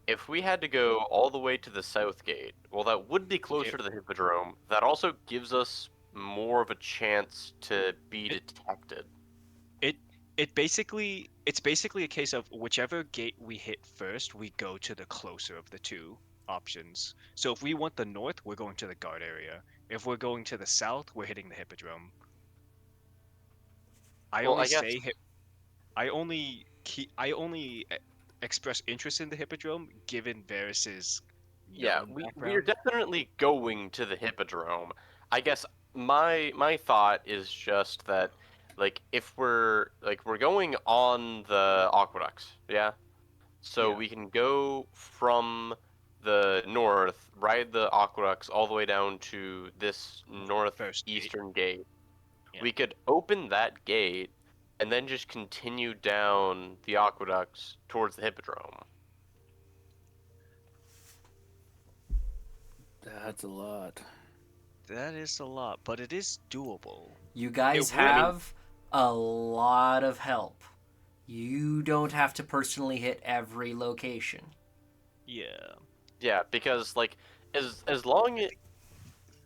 If we had to go all the way to the south gate, well, that would be closer to the hippodrome. That also gives us more of a chance to be detected. It's basically a case of whichever gate we hit first, we go to the closer of the two options. So if we want the north, we're going to the guard area. If we're going to the south, we're hitting the hippodrome. I Well, only I guess say I only express interest in the hippodrome given Varys's yeah, known we're background. definitely going to the hippodrome. I guess my thought is just that like if we're going on the aqueducts, yeah. So Yeah. we can go from the north, ride the aqueducts all the way down to this First gate. northeastern gate. Yeah. We could open that gate and then just continue down the aqueducts towards the hippodrome. That's a lot. That is a lot, but it is doable. You guys It would- I mean- have a lot of help. You don't have to personally hit every location. Yeah. Yeah, because like as long as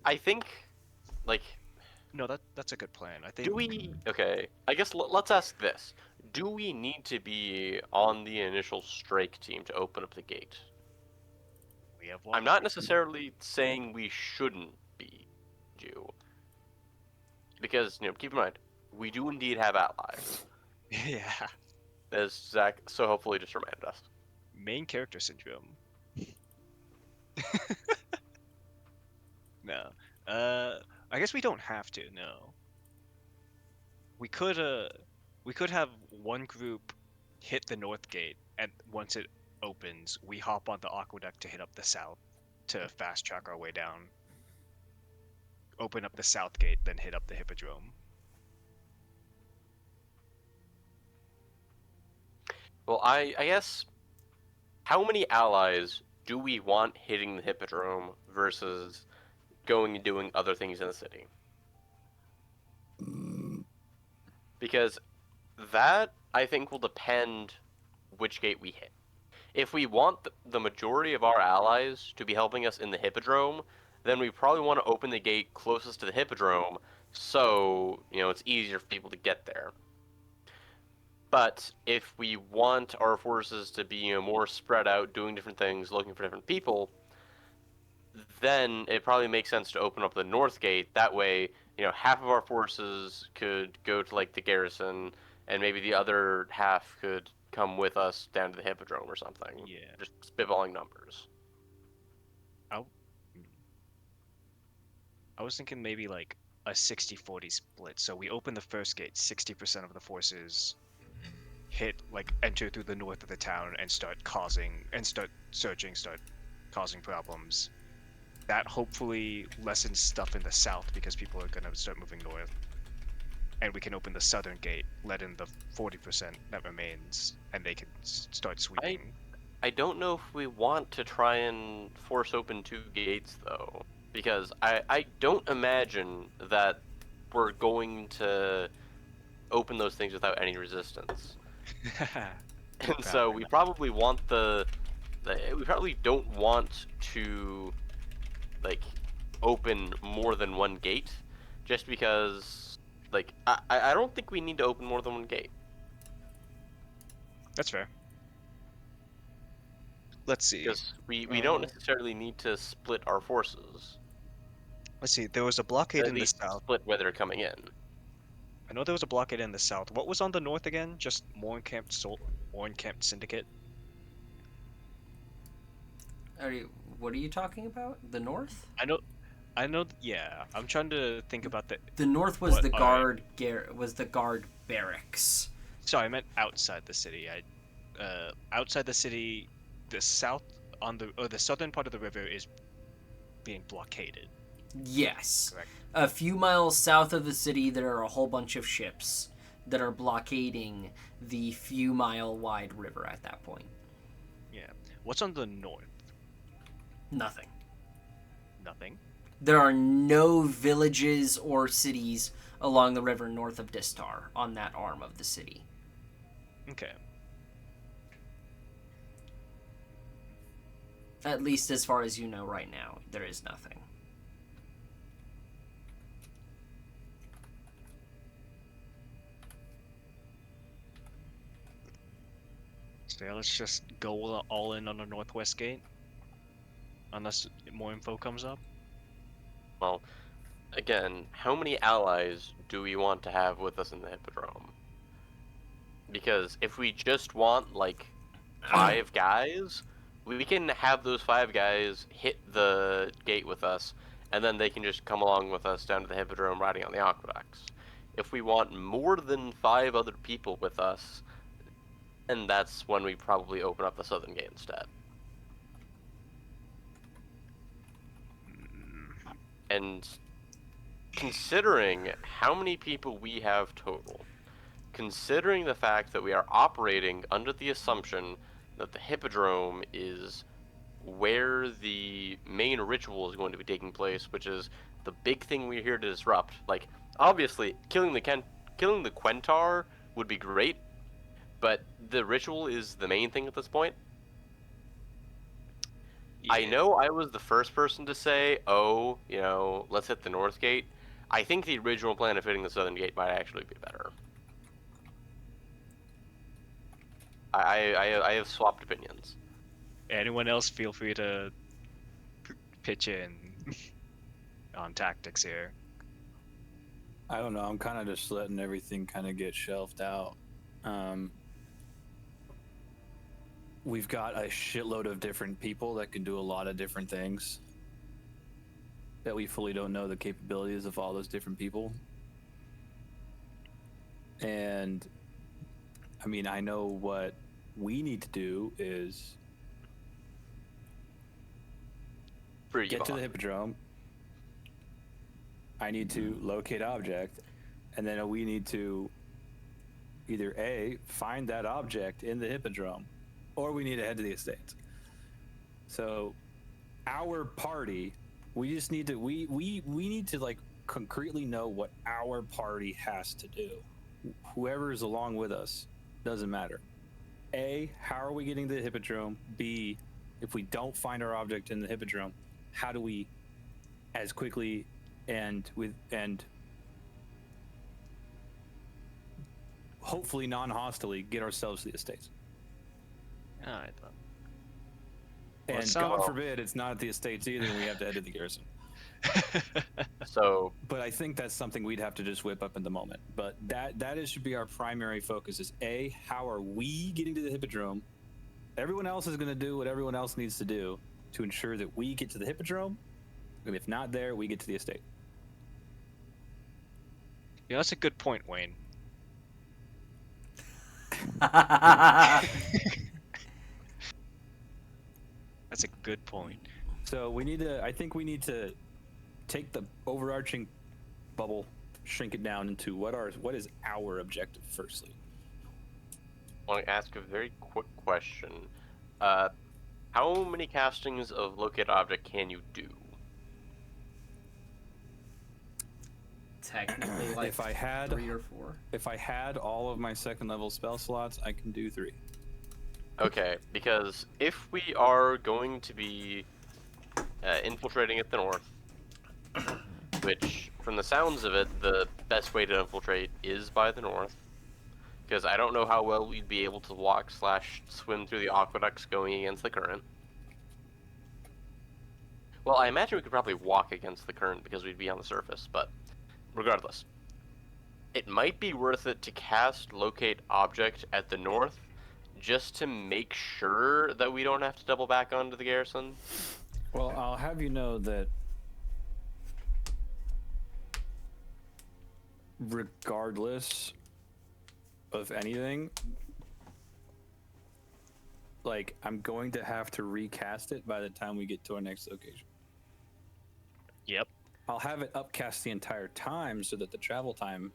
I think like No, that's a good plan. I think do we okay, I guess let's ask this. Do we need to be on the initial strike team to open up the gate? we have one. I'm not necessarily saying we shouldn't be, Jew. Because, keep in mind, we do indeed have allies. Yeah. As Zach so hopefully just reminded us. Main character syndrome. No. I guess we don't have to, no. We could have one group hit the north gate, and once it opens, we hop on the aqueduct to hit up the south to fast track our way down. Open up the south gate, then hit up the hippodrome. Well, I guess how many allies do we want hitting the hippodrome versus going and doing other things in the city? Because that I think will depend which gate we hit. If we want the majority of our allies to be helping us in the hippodrome, then we probably want to open the gate closest to the hippodrome so, it's easier for people to get there. But if we want our forces to be, more spread out, doing different things, looking for different people, then it probably makes sense to open up the north gate. That way, half of our forces could go to like the garrison, and maybe the other half could come with us down to the Hippodrome or something. Yeah. Just spitballing numbers. I was thinking maybe like a 60-40 split. So we open the first gate, 60% of the forces enter through the north of the town and start causing problems. That hopefully lessens stuff in the south because people are gonna start moving north. And we can open the southern gate, let in the 40% that remains, and they can start sweeping. I don't know if we want to try and force open 2 gates, though. Because I don't imagine that we're going to open those things without any resistance. And so we probably want we probably don't want to, like, open more than 1 gate, just because, like, I don't think we need to open more than 1 gate. That's fair. Let's see. Because we don't necessarily need to split our forces. Let's see. There was a blockade At in the least south. split where they're coming in. I know there was a blockade in the south. What was on the north again? Just more encamped syndicate. What are you talking about? The north? I know. Yeah, I'm trying to think about the. The north was What? the Alright. guard barracks. Sorry, I meant outside the city. Outside the city, the the southern part of the river is being blockaded. Yes. Correct. A few miles south of the city, there are a whole bunch of ships that are blockading the few mile wide river at that point. Yeah. What's on the north? Nothing. Nothing. There are no villages or cities along the river north of Distar on that arm of the city. Okay. At least as far as you know right now, there is nothing. So yeah, let's just go all in on the northwest gate. Unless more info comes up. Well, again, how many allies do we want to have with us in the Hippodrome? Because if we just want, like, 5 guys, we can have those 5 guys hit the gate with us, and then they can just come along with us down to the Hippodrome riding on the aqueducts. If we want more than 5 other people with us, and that's when we probably open up the southern gate instead. And considering how many people we have total, considering the fact that we are operating under the assumption that the Hippodrome is where the main ritual is going to be taking place, which is the big thing we're here to disrupt. Like, obviously, killing the Quentar would be great, but the ritual is the main thing at this point. I know I was the first person to say, oh, let's hit the north gate. I think the original plan of hitting the southern gate might actually be better. I have swapped opinions. Anyone else, feel free to pitch in on tactics here. I don't know. I'm kind of just letting everything kind of get shelved out. We've got a shitload of different people that can do a lot of different things that we fully don't know the capabilities of all those different people. And I mean, I know what we need to do is get to the Hippodrome. I need to locate object, and then we need to either A, find that object in the Hippodrome, or we need to head to the estates. So our party, we just need to we need to, like, concretely know what our party has to do. Whoever is along with us, doesn't matter. A, how are we getting to the Hippodrome? B, if we don't find our object in the Hippodrome, how do we as quickly and hopefully non-hostily get ourselves to the estates? Alright. And God forbid it's not at the estates either, and we have to head to the garrison. So But I think that's something we'd have to just whip up in the moment. But should be our primary focus: is A, how are we getting to the hippodrome? Everyone else is going to do what everyone else needs to do to ensure that we get to the hippodrome. And if not there, we get to the estate. Yeah, that's a good point, Wayne. That's a good point. So we need to. I think we need to take the overarching bubble, shrink it down into what is our objective. Firstly, I want to ask a very quick question. How many castings of locate object can you do? Technically, like if I had 3 or 4. if I had all of my second level spell slots, I can do 3. Okay, because if we are going to be infiltrating at the north, which, from the sounds of it, the best way to infiltrate is by the north, because I don't know how well we'd be able to walk/swim through the aqueducts going against the current. Well, I imagine we could probably walk against the current because we'd be on the surface, but regardless. It might be worth it to cast Locate Object at the north, just to make sure that we don't have to double back onto the garrison. Well, I'll have you know that regardless of anything, like, I'm going to have to recast it by the time we get to our next location. Yep. I'll have it upcast the entire time so that the travel time,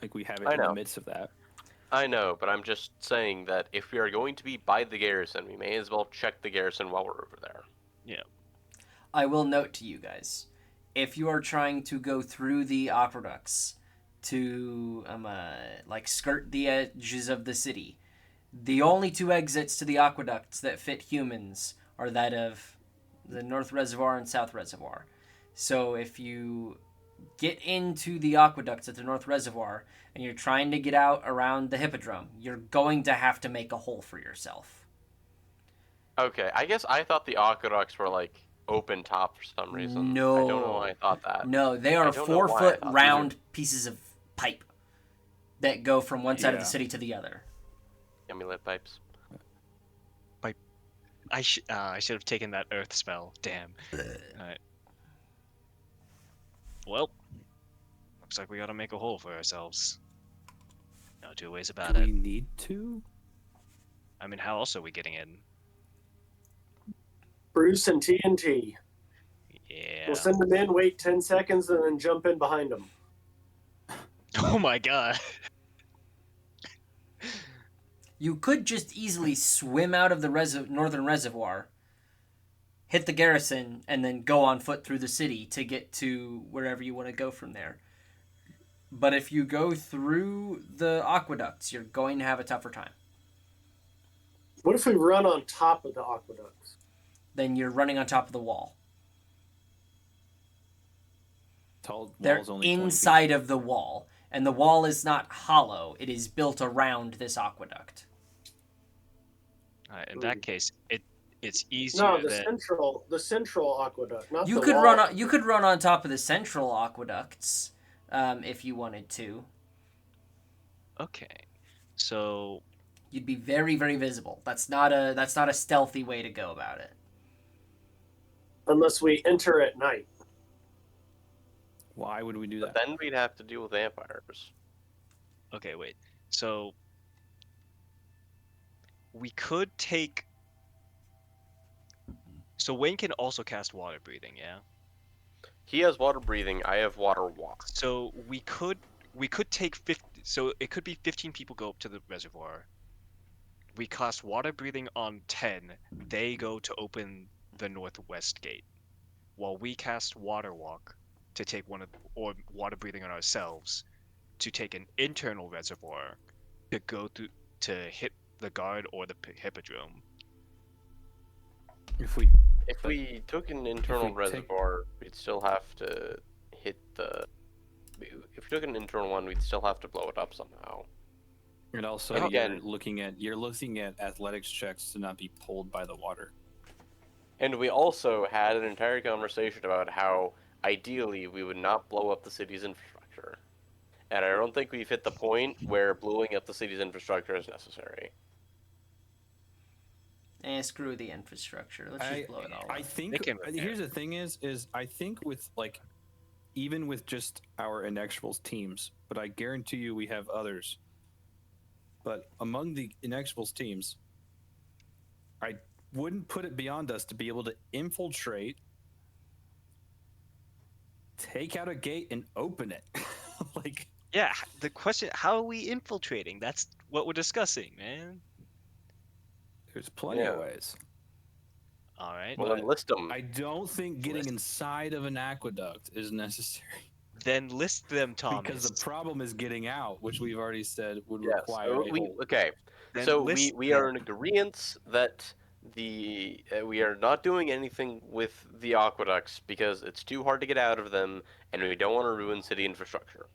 like, we have it I in the know. midst of that. I know, but I'm just saying that if we are going to be by the garrison, we may as well check the garrison while we're over there. Yeah. I will note to you guys, if you are trying to go through the aqueducts to like skirt the edges of the city, the only 2 exits to the aqueducts that fit humans are that of the North Reservoir and South Reservoir. So if you get into the aqueducts at the North Reservoir and you're trying to get out around the hippodrome, you're going to have to make a hole for yourself. Okay, I guess I thought the aqueducts were like open top for some reason. No. I don't know why I thought that. No, they I are don't know why I 4-foot thought round pieces of pipe that go from one side of the Yeah. city to the other. Yummy lip pipes. I should have taken that earth spell. Damn. Alright. Well, looks like we gotta make a hole for ourselves. No 2 ways about Do it. we need to? I mean, how else are we getting in? Bruce and TNT. Yeah. We'll send them in, wait 10 seconds, and then jump in behind them. Oh my god. You could just easily swim out of the northern reservoir, hit the garrison, and then go on foot through the city to get to wherever you want to go from there. But if you go through the aqueducts, you're going to have a tougher time. What if we run on top of the aqueducts? Then you're running on top of the wall. Tall They're wall's only 20 feet. inside of the wall, and the wall is not hollow. It is built around this aqueduct. Alright, in that case, it's easier No, the than central aqueduct, not You the could wall. run on top of the central aqueducts, if you wanted to. Okay. So You'd be very, very visible. That's not a stealthy way to go about it. Unless we enter at night. Why would we do But that? then we'd have to deal with vampires. okay, wait. So we could take. So Wayne can also cast water breathing, yeah. He has water breathing. I have water walk. So we could take 50. So it could be 15 people go up to the reservoir. We cast water breathing on 10. They go to open the northwest gate, while we cast water walk to take or water breathing on ourselves to take an internal reservoir to go through to hit the guard or the hippodrome. If we If we took an internal we take- reservoir, we'd still have to hit the. If we took an internal one, we'd still have to blow it up somehow. And also, But again- you're looking at athletics checks to not be pulled by the water. And we also had an entire conversation about how ideally we would not blow up the city's infrastructure. And I don't think we've hit the point where blowing up the city's infrastructure is necessary. Screw the infrastructure. Let's just blow it all I up. think They can repair. here's the thing is I think with like even with just our Inexorables teams, but I guarantee you we have others. But among the Inexorables teams, I wouldn't put it beyond us to be able to infiltrate, take out a gate, and open it. Like, Yeah, the question: how are we infiltrating? That's what we're discussing, man. there's plenty Yeah. of ways. All right. Well, But then list them. I don't think getting List. inside of an aqueduct is necessary Then list them, Thomas. because the problem is getting out, which we've already said would Yes. require a whole. Okay. Then So list we are them. in agreement that we are not doing anything with the aqueducts because it's too hard to get out of them, and we don't want to ruin city infrastructure.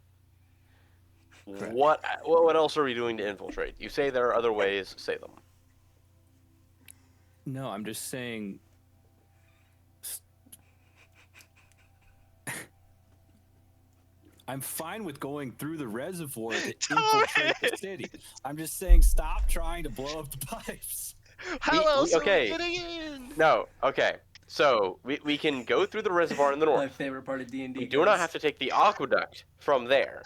Correct. What else are we doing to infiltrate? You say there are other ways. Say them. No, I'm just saying. I'm fine with going through the reservoir to infiltrate the city. I'm just saying, stop trying to blow up the pipes. How We- else okay. are we getting in? No. Okay. So we can go through the reservoir in the My north. favorite part of D&D. We do not have to take the aqueduct from there.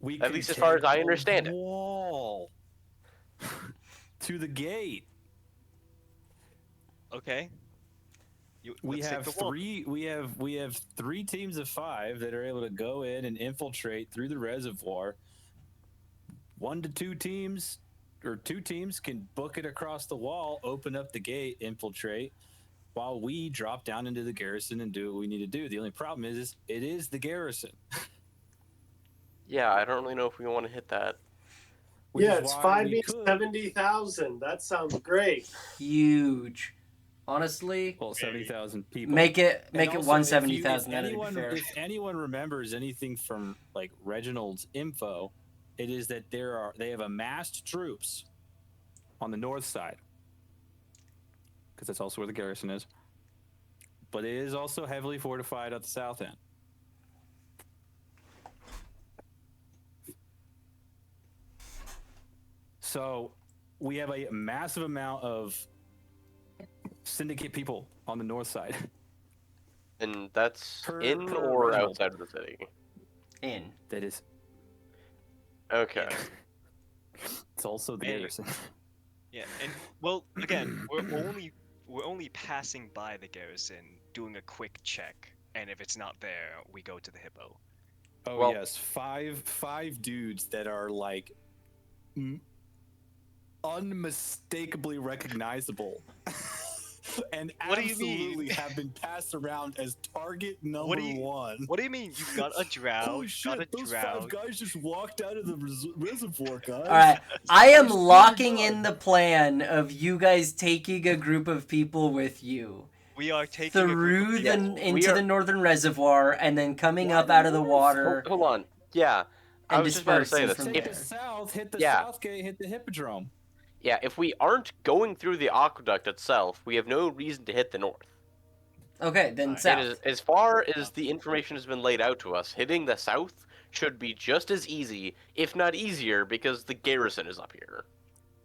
We At can least as far take as I the understand it. wall to the gate. Okay. We let's take have the wall. three. We have 3 teams of 5 that are able to go in and infiltrate through the reservoir. 1 to 2 teams, or 2 teams, can book it across the wall, open up the gate, infiltrate, while we drop down into the garrison and do what we need to do. The only problem is it is the garrison. Yeah, I don't really know if we want to hit that. Which Yeah, is it's why we 5e could. 70,000. That sounds great. Huge. Honestly, Well, 70,000 people. make it And also, 170,000. if That'd be anyone, fair. if anyone remembers anything from like Reginald's info, it is that they have amassed troops on the north side, because that's also where the garrison is. But it is also heavily fortified at the south end. So we have a massive amount of syndicate people on the north side. And that's Per or Reginald. outside of the city. In. That is, Okay. it's also the Hey. garrison. Yeah, and well, again, we're only passing by the garrison, doing a quick check, and if it's not there, we go to the hippo. Oh Well- yes, five dudes that are like unmistakably recognizable, and What do you absolutely mean? have been passed around as target number What do you- 1. What do you mean? You've got a drow. Holy you've got a shit! Those drow. 5 guys just walked out of the reservoir, guys. All right, I am I swear to locking God. in the plan of you guys taking a group of people with you We are taking a through group of the people. into are- the northern reservoir and then coming Why up the out of the north? water. Hold on. Yeah. I And was just about to say dispersing this. from Hit there. the south, hit the Yeah. south gate, hit the hippodrome. Yeah, if we aren't going through the aqueduct itself, we have no reason to hit the north. Okay, then Alright. south. And as far as the information has been laid out to us, hitting the south should be just as easy, if not easier, because the garrison is up here.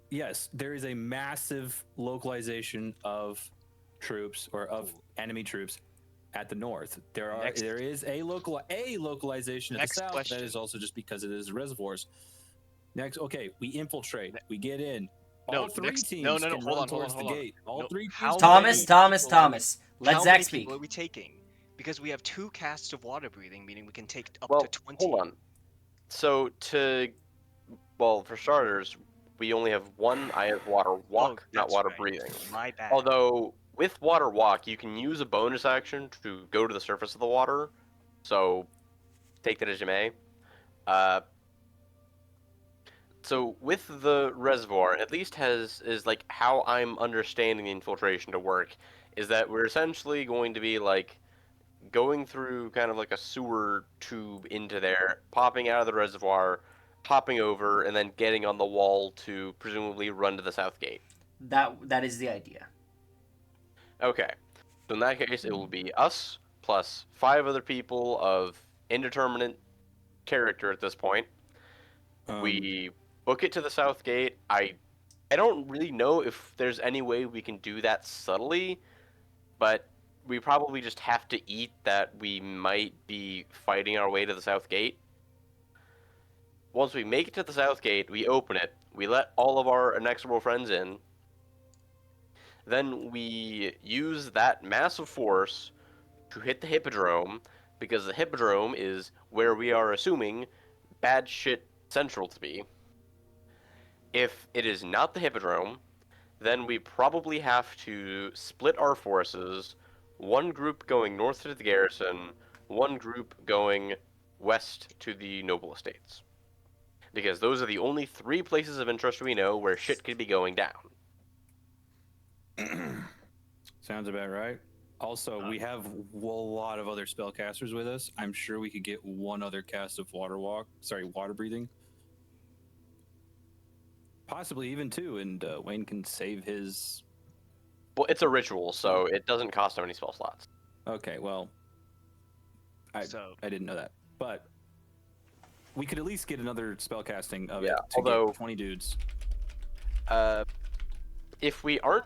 Yes, there is a massive localization of troops or of enemy troops at the north. Next- There is a localization at Next the south. question. That is also just because it is reservoirs. Next, okay, we infiltrate. We get in. No, All 3 next- teams no, can hold run on, towards the hold on. gate. All No, 3 teams. how can Thomas, many Thomas, people are we- Thomas. Let How Zach many speak. people are we taking? Because we have 2 casts of water breathing, meaning we can take up Well, to 20. hold on. So for starters, we only have 1 I have water walk, not that's water right. breathing. My bad. Although with water walk, you can use a bonus action to go to the surface of the water. So take that as you may. So with the reservoir, at least is like how I'm understanding the infiltration to work, is that we're essentially going to be like going through kind of like a sewer tube into there, popping out of the reservoir, hopping over, and then getting on the wall to presumably run to the south gate. That is the idea. Okay. So in that case, it will be us plus 5 other people of indeterminate character at this point. We book it to the south gate. I don't really know if there's any way we can do that subtly, but we probably just have to eat that we might be fighting our way to the south gate. Once we make it to the south gate, we open it. We let all of our inexorable friends in. Then we use that massive force to hit the hippodrome, because the hippodrome is where we are assuming bad shit central to be. If it is not the hippodrome, then we probably have to split our forces, one group going north to the garrison, one group going west to the noble estates. Because those are the only 3 places of interest we know where shit could be going down. Sounds about right. Also, we have a lot of other spellcasters with us. I'm sure we could get one other cast of water breathing. Possibly even 2, and Wayne can save his. Well, it's a ritual, so it doesn't cost him any spell slots. Okay, well, I didn't know that, but we could at least get another spellcasting of it to although get 20 dudes. If we aren't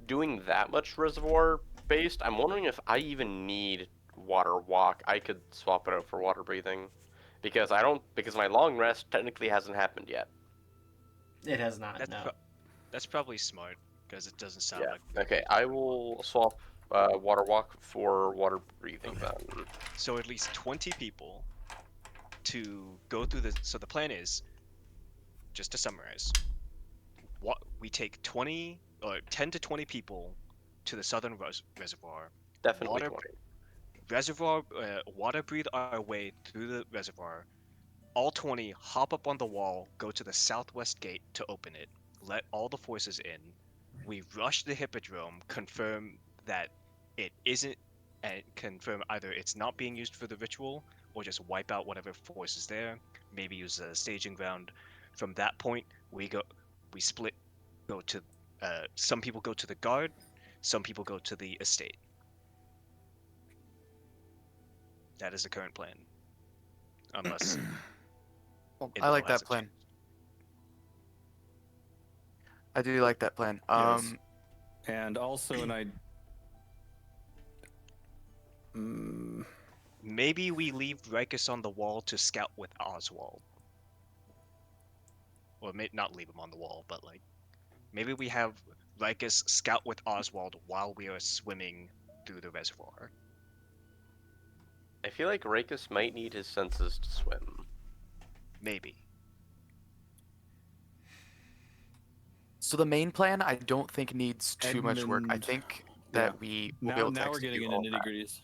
doing that much reservoir based, I'm wondering if I even need water walk. I could swap it out for water breathing, because my long rest technically hasn't happened yet. It has not. That's, No. that's probably smart because it doesn't sound like. Okay, I will swap water walk for water breathing then. So at least 20 people to go through the. So the plan is, just to summarize, what we take 20 or 10 to 20 people to the southern reservoir. Definitely 20. Water breathe our way through the reservoir. All 20 hop up on the wall, go to the southwest gate to open it, let all the forces in. We rush the hippodrome, confirm that it isn't, and confirm either it's not being used for the ritual, or just wipe out whatever force is there, maybe use a staging ground. From that point, we split, go to, some people go to the guard, some people go to the estate. That is the current plan. Unless... Well, I like that plan. I do like that plan. Yes. And also, Maybe we leave Rikus on the wall to scout with Oswald. Or not leave him on the wall, but like, maybe we have Rikus scout with Oswald while we are swimming through the reservoir. I feel like Rakus might need his senses to swim. Maybe. So the main plan, I don't think needs too much work. I Edmund- think that we will be able to now we're getting execute into all that. nitty-gritties.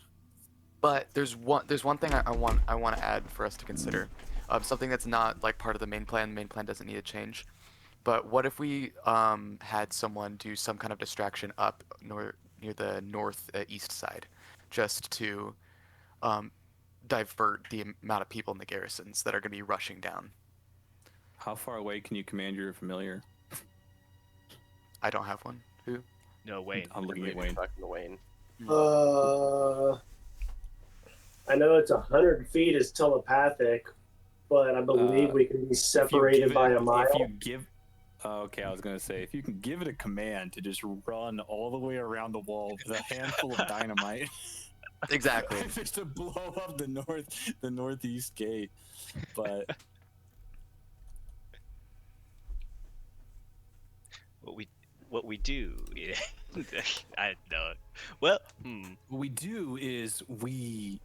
But there's one thing I want to add for us to consider. Something that's not like part of the main plan. The main plan doesn't need to change. But what if we had someone do some kind of distraction up near the northeast side, just to divert the amount of people in the garrisons that are going to be rushing down? How far away can you command your familiar? I don't have one. Who? No, Wayne. I'm looking at Maybe Wayne. talking to Wayne. I know it's 100 feet is telepathic, but I believe we can be separated by a mile. If you give, okay, I was gonna say if you can give it a command to just run all the way around the wall with a handful of dynamite, Exactly. just to blow up the northeast gate, but. What we do, I know. Well, What we do is we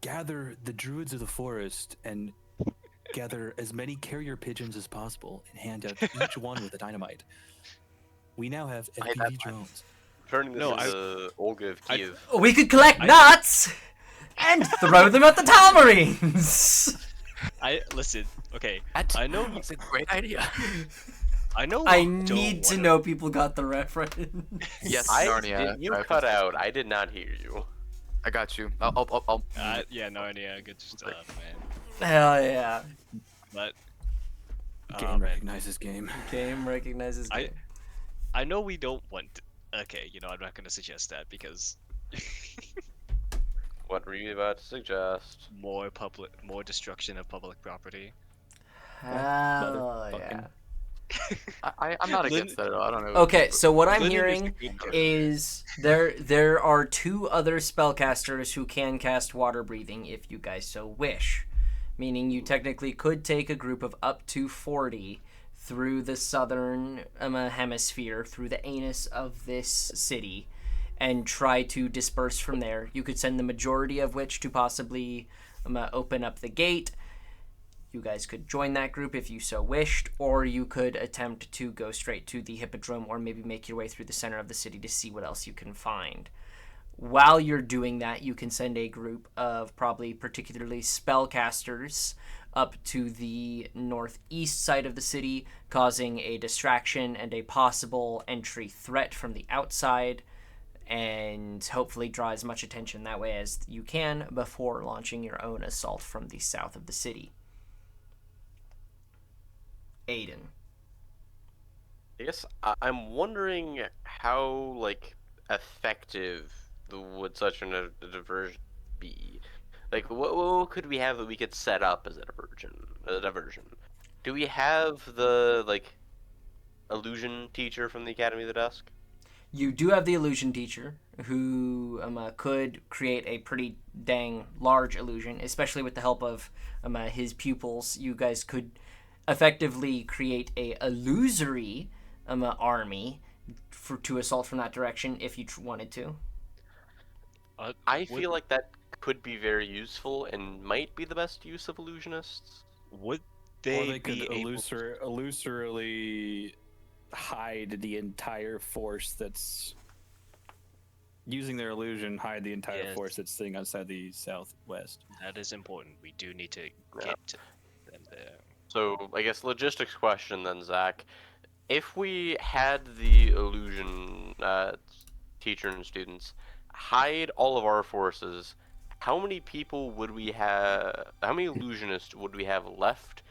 gather the druids of the forest and gather as many carrier pigeons as possible and hand out each one with a dynamite. We now have FPV drones. Turning this into Olga of Kiev. We could collect nuts and throw them at the Tamarines. listen. Okay, I know it's a great idea. I know. I need to know people got the reference. Yes, Did you cut out? I did not hear you. I got you. I'll Yeah, Narnia, good stuff, man. Hell yeah. But Game recognizes game. Game recognizes game. I know we don't want Okay, I'm not gonna suggest that because What were you about to suggest? more destruction of public property. Hell yeah. Motherfucking- I'm not Lin- against that at all. I don't know. Okay, so what I'm Linden is a hearing good character. is there are 2 other spellcasters who can cast water breathing if you guys so wish. Meaning you technically could take a group of up to 40 through the southern hemisphere, through the anus of this city, and try to disperse from there. You could send the majority of which to possibly open up the gate. You guys could join that group if you so wished, or you could attempt to go straight to the Hippodrome or maybe make your way through the center of the city to see what else you can find. While you're doing that, you can send a group of probably particularly spellcasters up to the northeast side of the city, causing a distraction and a possible entry threat from the outside, and hopefully draw as much attention that way as you can before launching your own assault from the south of the city. Aiden. I guess I'm wondering how effective would such a diversion be? Like, what could we have that we could set up as a diversion? Do we have the illusion teacher from the Academy of the Dusk? You do have the illusion teacher who could create a pretty dang large illusion, especially with the help of his pupils. You guys could effectively create a illusory army to assault from that direction if you wanted to. I would, feel like that could be very useful and might be the best use of illusionists. would Or they could be able illusorily hide the entire force that's using their illusion, hide the entire Yes. force that's sitting outside the southwest. That is important. We do need to Yeah. get to them there. So I guess logistics question then, Zach. If we had the illusion teacher and students hide all of our forces, how many people would we have? How many illusionists would we have left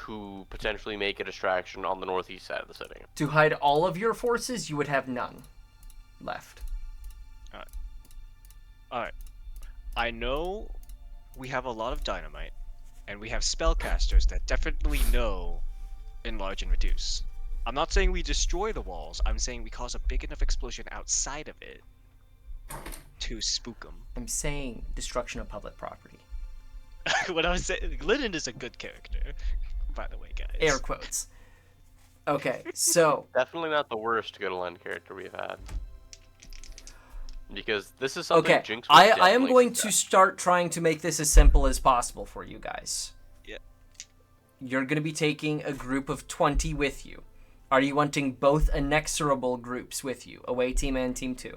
to potentially make a distraction on the northeast side of the city? To hide all of your forces, you would have none left. Alright. I know we have a lot of dynamite, and we have spellcasters that definitely know enlarge and reduce. I'm not saying we destroy the walls, I'm saying we cause a big enough explosion outside of it to spook them. I'm saying destruction of public property. What I was saying, Linden is a good character, by the way, guys. Air quotes. Okay, so Definitely not the worst good line character we've had. Because this is something okay, Jinx would I am definitely going to suggest. start trying to make this as simple as possible for you guys. Yeah. You're going to be taking a group of 20 with you. Are you wanting both inexorable groups with you, away team and team 2?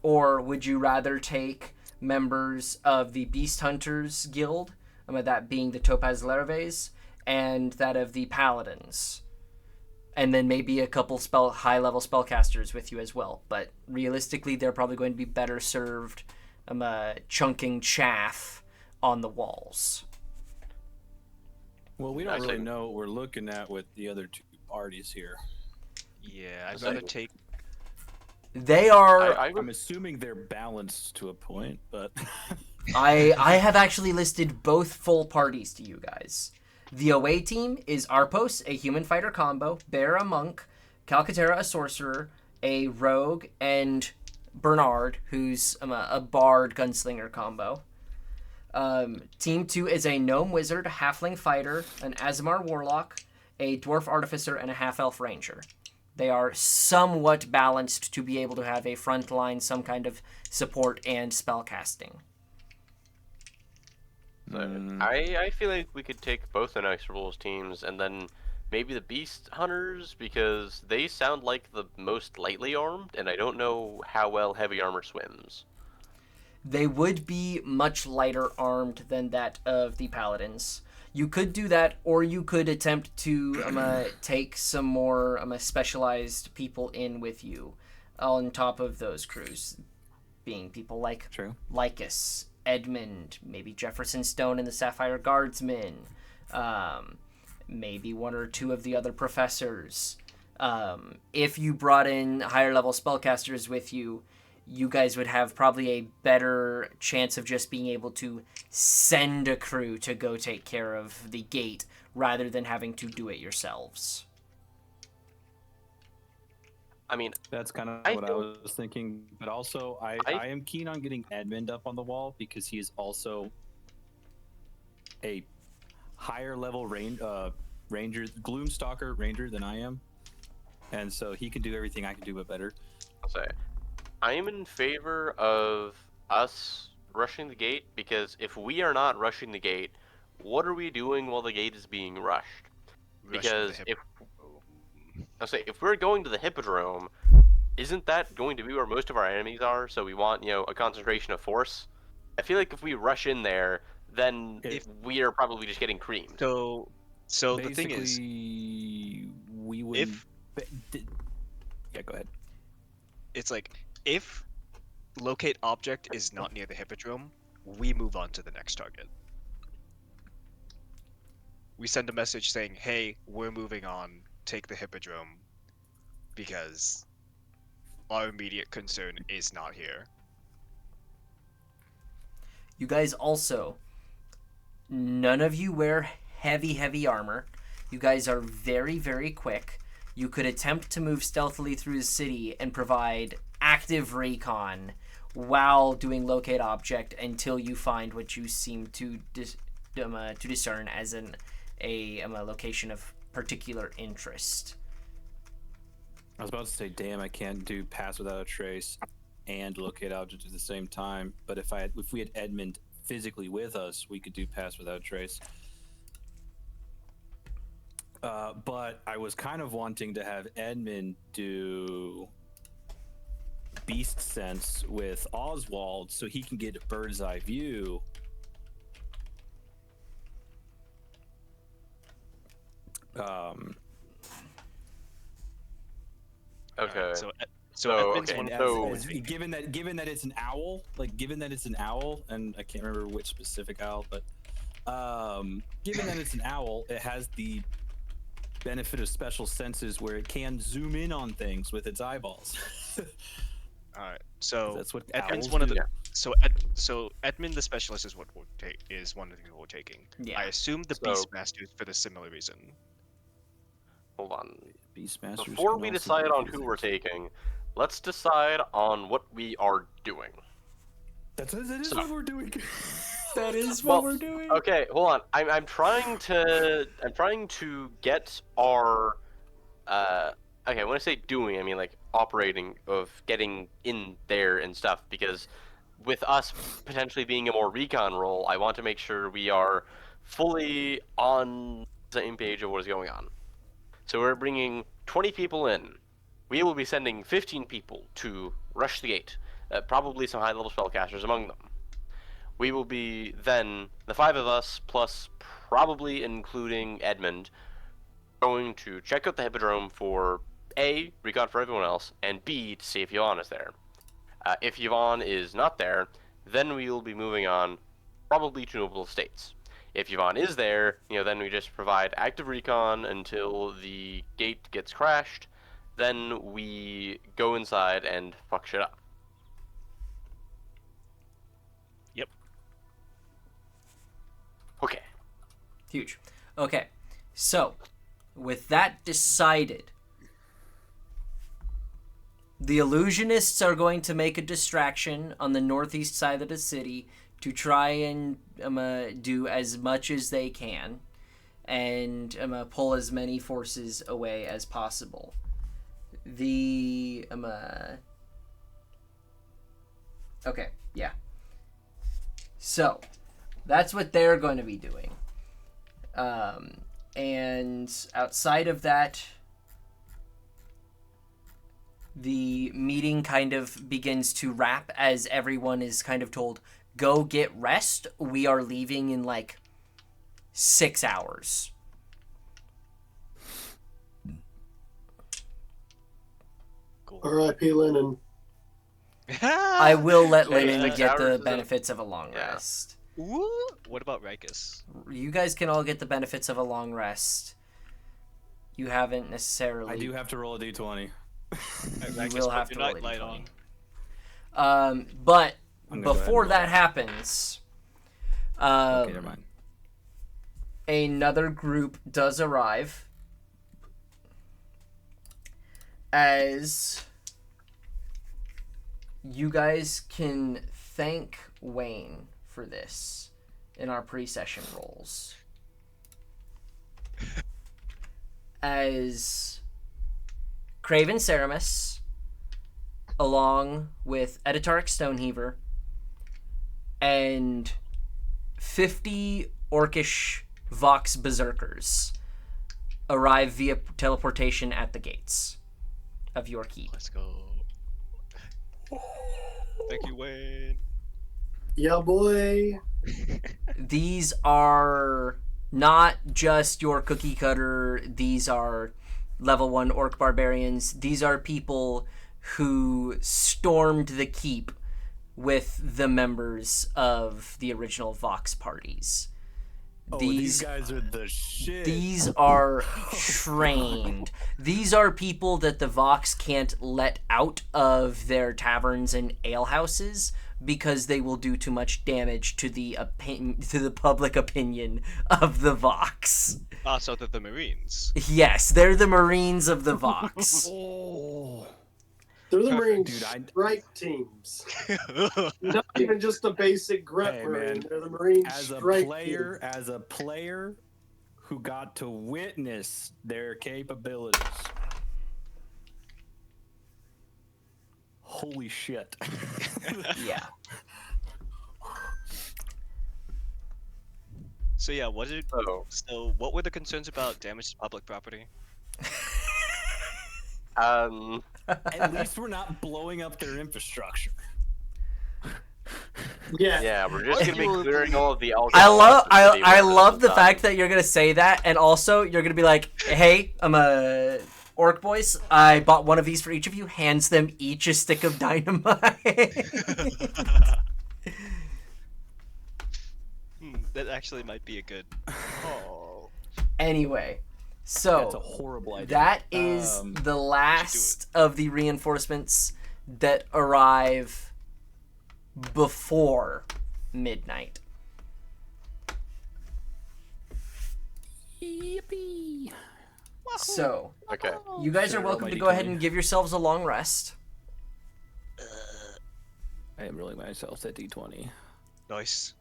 Or would you rather take members of the Beast Hunters Guild, that being the Topaz Lerves, and that of the Paladins? And then maybe a couple high-level spellcasters with you as well. But realistically, they're probably going to be better served chunking chaff on the walls. Well, we don't I really see. know what we're looking at with the other 2 parties here. Yeah, I'd So- rather take. They are... I'm assuming they're balanced to a point, but I have actually listed both full parties to you guys. The away team is Arpos, a human fighter combo, Bear a monk, Calcaterra a sorcerer, a rogue, and Bernard, who's a bard gunslinger combo. Team 2 is a gnome wizard, a halfling fighter, an Azamar warlock, a dwarf artificer, and a half-elf ranger. They are somewhat balanced to be able to have a front line, some kind of support and spellcasting. I feel like we could take both Inexorables teams and then maybe the Beast Hunters, because they sound like the most lightly armed, and I don't know how well heavy armor swims. They would be much lighter armed than that of the Paladins. You could do that, or you could attempt to take some more specialized people in with you on top of those crews, being people like true. Lycus, Edmund, maybe Jefferson Stone and the Sapphire Guardsmen, maybe one or two of the other professors, If you brought in higher level spellcasters with you, you guys would have probably a better chance of just being able to send a crew to go take care of the gate rather than having to do it yourselves. I mean, That's kind of I what I think- was thinking. But also, I am keen on getting Edmund up on the wall because he is also a higher level ranger, Gloomstalker ranger than I am, and so he can do everything I can do, but better. I'll say, I am in favor of us rushing the gate because if we are not rushing the gate, what are we doing while the gate is being rushed? Because I'll say, if we're going to the Hippodrome, isn't that going to be where most of our enemies are? So we want, a concentration of force. I feel like if we rush in there, then we are probably just getting creamed. So the thing is, we would. Yeah, go ahead. it's like if locate object is not near the Hippodrome, we move on to the next target. We send a message saying, "Hey, we're moving on. Take the Hippodrome," because our immediate concern is not here. You guys also, none of you wear heavy armor. You guys are very, very quick. You could attempt to move stealthily through the city and provide active recon while doing locate object until you find what you seem to discern as a location of particular interest. I was about to say, damn, I can't do pass without a trace and locate object at the same time. But if we had Edmund physically with us, we could do pass without a trace. But I was kind of wanting to have Edmund do beast sense with Oswald so he can get a bird's eye view. Okay. So Edmund's okay, one of so- the Given that it's an owl, and I can't remember which specific owl, but given that it's an owl, it has the benefit of special senses where it can zoom in on things with its eyeballs. All right. So That's what Edmund's owls one of do. the so Edmund the specialist is what we're is one of the people we're taking. Yeah. I assume the So- Beastmaster is for the similar reason. Hold on. Beastmasters Before can we also decide do on a who few we're things. taking, let's decide on what we are doing. That is So- what we're doing. That is Well, what we're doing. Okay, hold on. I'm trying to get our okay, when I say doing, I mean like operating, of getting in there and stuff, because with us potentially being a more recon role, I want to make sure we are fully on the same page of what is going on. So we're bringing 20 people in. We will be sending 15 people to rush the gate, probably some high-level spellcasters among them. We will be then, the 5 of us, plus probably including Edmund, going to check out the Hippodrome for A, recon for everyone else, and B, to see if Yvonne is there. If Yvonne is not there, then we will be moving on, probably to Noble Estates. If Yvonne is there, then we just provide active recon until the gate gets crashed. Then we go inside and fuck shit up. Yep. Okay. Huge. Okay, so with that decided, the illusionists are going to make a distraction on the northeast side of the city to try and do as much as they can and pull as many forces away as possible. The okay, yeah. So that's what they're going to be doing. And outside of that, the meeting kind of begins to wrap as everyone is kind of told, go get rest. We are leaving in like 6 hours. Cool. R.I.P. Lennon. I will let Hey, Lennon 6 get the hours isn't- benefits of a long Yeah. rest. Ooh, what about Rikus? You guys can all get the benefits of a long rest. You haven't necessarily. I do have to roll a d20. I You guess will put have your to roll a nightlight d20. on. But I'm gonna go ahead before and that roll. happens, Okay, never mind. another group does arrive as you guys can thank Wayne for this in our pre-session rolls. As Craven Ceramus, along with Editaric Stoneheaver, and 50 orcish Vox Berserkers arrive via teleportation at the gates of your keep. Let's go. Thank you, Wayne. Yeah, boy. These are not just your cookie cutter, these are level 1 orc barbarians. These are people who stormed the keep with the members of the original Vox parties. Oh, these guys are the shit. These are trained. These are people that the Vox can't let out of their taverns and alehouses because they will do too much damage to the public opinion of the Vox. Ah, so they're the Marines. Yes, they're the Marines of the Vox. Oh. They're the Marine Dude, strike teams. Not even just a basic grunt Hey, Marine. man. They're the Marine As a strike player who got to witness their capabilities. Holy shit. Yeah. So yeah, Oh. So what were the concerns about damage to public property? At least we're not blowing up their infrastructure. Yeah. Yeah, we're just gonna be clearing all of the alcohol. I love the fact that you're gonna say that, and also you're gonna be like, "Hey, I'm a orc boys. I bought one of these for each of you." Hands them each a stick of dynamite. That actually might be a good. Oh. Anyway, That's a so horrible idea. that is the last of the reinforcements that arrive before midnight. Yippee. So, Okay. you guys are Should I roll welcome my to go ahead D20? and give yourselves a long rest. I am rolling myself at d20. Nice.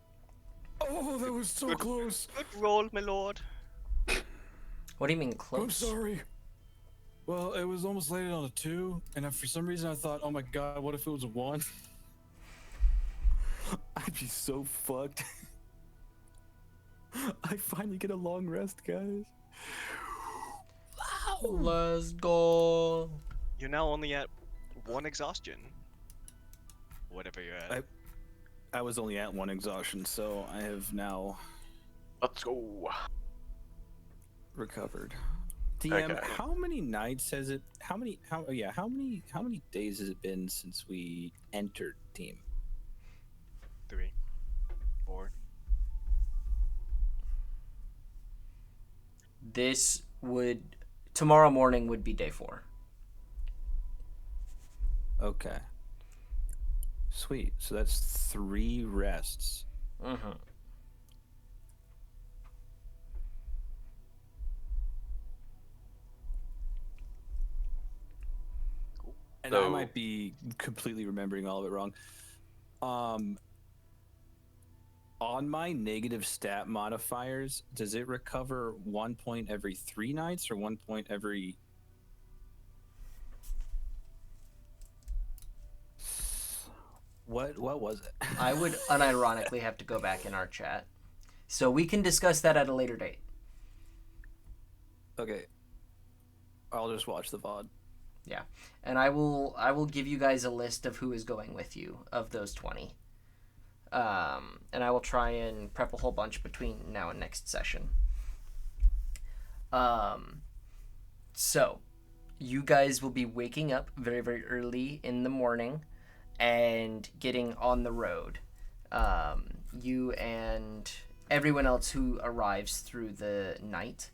Oh, that was so close. Good roll, my lord. What do you mean I'm close? sorry. Well, it was almost landed on a 2, and for some reason I thought, oh my god, what if it was a 1? I'd be so fucked. I finally get a long rest, guys. Let's go. You're now only at 1 exhaustion. Whatever you're at. I was only at 1 exhaustion, so I have now Let's go. recovered. DM, Okay. how many nights has it? How many days has it been since we entered team? 3, 4. Tomorrow morning would be day 4. Okay. Sweet. So that's 3 rests. Mm-hmm. And I So- might be completely remembering all of it wrong. On my negative stat modifiers, does it recover 1 point every 3 nights or 1 point every? What was it? I would unironically have to go back in our chat. So we can discuss that at a later date. Okay. I'll just watch the VOD. Yeah. And I will give you guys a list of who is going with you of those 20. And I will try and prep a whole bunch between now and next session. So you guys will be waking up very, very early in the morning and getting on the road. You and everyone else who arrives through the night.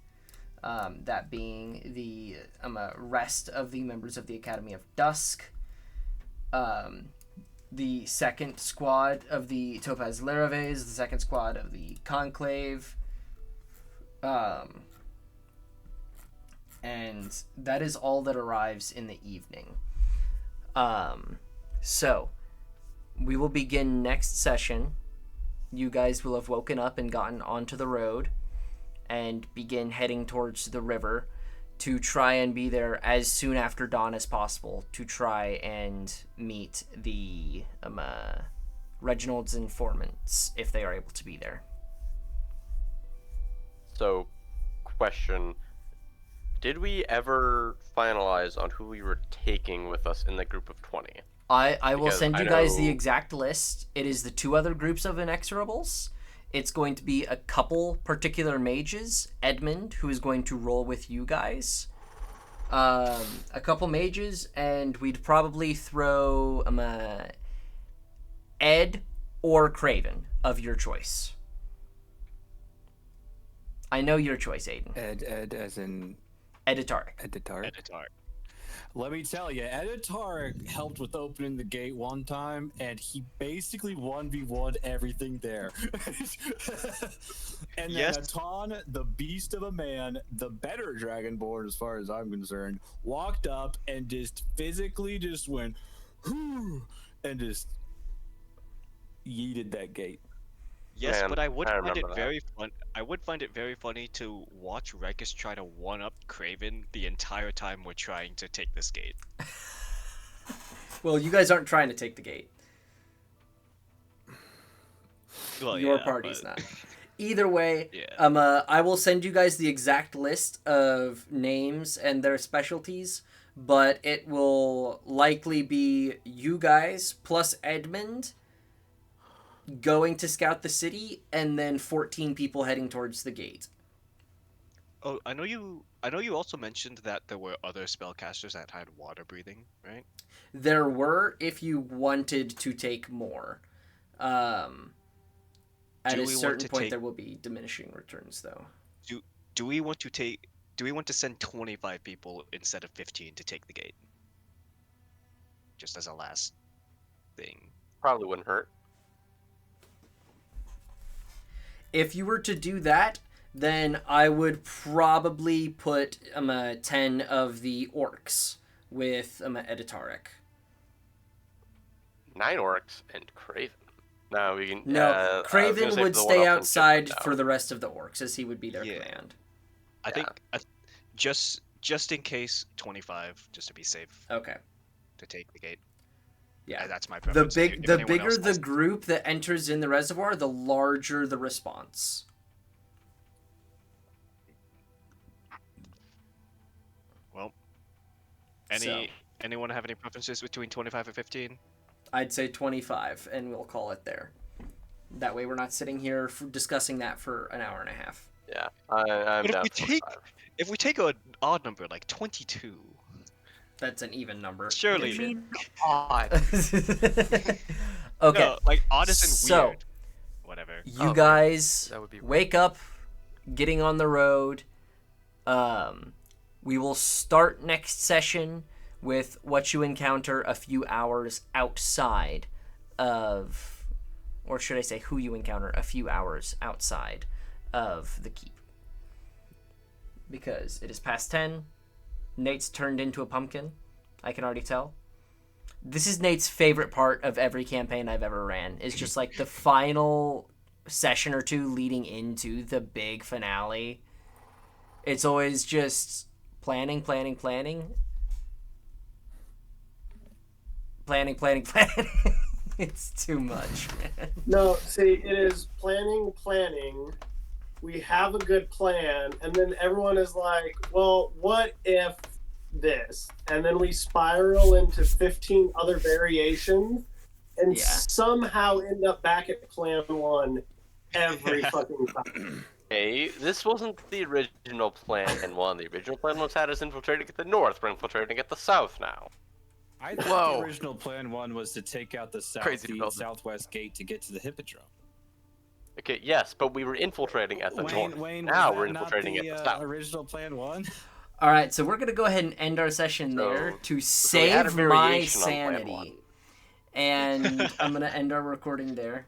That being the rest of the members of the Academy of Dusk, the second squad of the Topaz Laraves, the second squad of the Conclave, and that is all that arrives in the evening. So, we will begin next session. You guys will have woken up and gotten onto the road and begin heading towards the river to try and be there as soon after dawn as possible to try and meet the Reginald's informants if they are able to be there. So, question. Did we ever finalize on who we were taking with us in the group of 20? I will Because send I you guys the know- exact list. It is the 2 other groups of Inexorables. It's going to be a couple particular mages. Edmund, who is going to roll with you guys. A couple mages, and we'd probably throw Ed or Craven of your choice. I know your choice, Aiden. Ed as in Editar. Editar. Editar. Let me tell you, Editar helped with opening the gate one time, and he basically 1v1'd everything there. And then Yes. Atan, the beast of a man, the better Dragonborn as far as I'm concerned, walked up and just physically just went, "Whoo," and just yeeted that gate. Yes, Man, but I would I find it remember that. very fun. I would find it very funny to watch Regus try to one-up Craven the entire time we're trying to take this gate. Well, you guys aren't trying to take the gate. Well, Your yeah, party's but- not. Either way, Yeah. I will send you guys the exact list of names and their specialties, but it will likely be you guys plus Edmund going to scout the city, and then 14 people heading towards the gate. Oh, I know you. I know you also mentioned that there were other spellcasters that had water breathing, right? There were, if you wanted to take more. At Do a we want certain to point, take- there will be diminishing returns, though. Do we want to take? Do we want to send 25 people instead of 15 to take the gate? Just as a last thing. Probably wouldn't hurt. If you were to do that, then I would probably put 10 of the orcs with Editaric. 9 orcs and Craven. No, we can. No, I was gonna Craven say would the stay one up in outside Chipwood for now. the rest of the orcs, as he would be their Yeah. command. I think just in case 25, just to be safe, Okay. to take the gate. Yeah. That's my The preference. If the anyone bigger else the has- group that enters in the reservoir, the larger the response. Well, So. anyone have any preferences between 25 and 15? I'd say 25, and we'll call it there. That way we're not sitting here discussing that for an hour and a half. Yeah, I'm But if down we for take- 25. If we take an odd number like 22, That's an even number. surely. Odd. Okay. No, like odd is in So- weird. Whatever. You Oh, guys that would be wake up, getting on the road. We will start next session with what you encounter a few hours outside of, or should I say who you encounter a few hours outside of the keep. Because it is past 10. Nate's turned into a pumpkin. I can already tell. This is Nate's favorite part of every campaign I've ever ran, is just like the final session or two leading into the big finale. It's always just planning. It's too much, man. No, see, it is planning. We have a good plan, and then everyone is like, well, what if this? And then we spiral into 15 other variations and Yeah. somehow end up back at plan 1 every fucking time. Hey, this wasn't the original plan 1. The original plan was had us infiltrating at the north. We're infiltrating at the south now. I thought Whoa. the original plan one was to take out the Crazy development. southwest gate to get to the hippodrome. Okay, yes, but we were infiltrating at the north. Wayne, Now was we're that not infiltrating the at the south. original plan one? All right, so we're gonna go ahead and end our session there So- to so we had a save my variation on plan sanity, one. and I'm gonna end our recording there.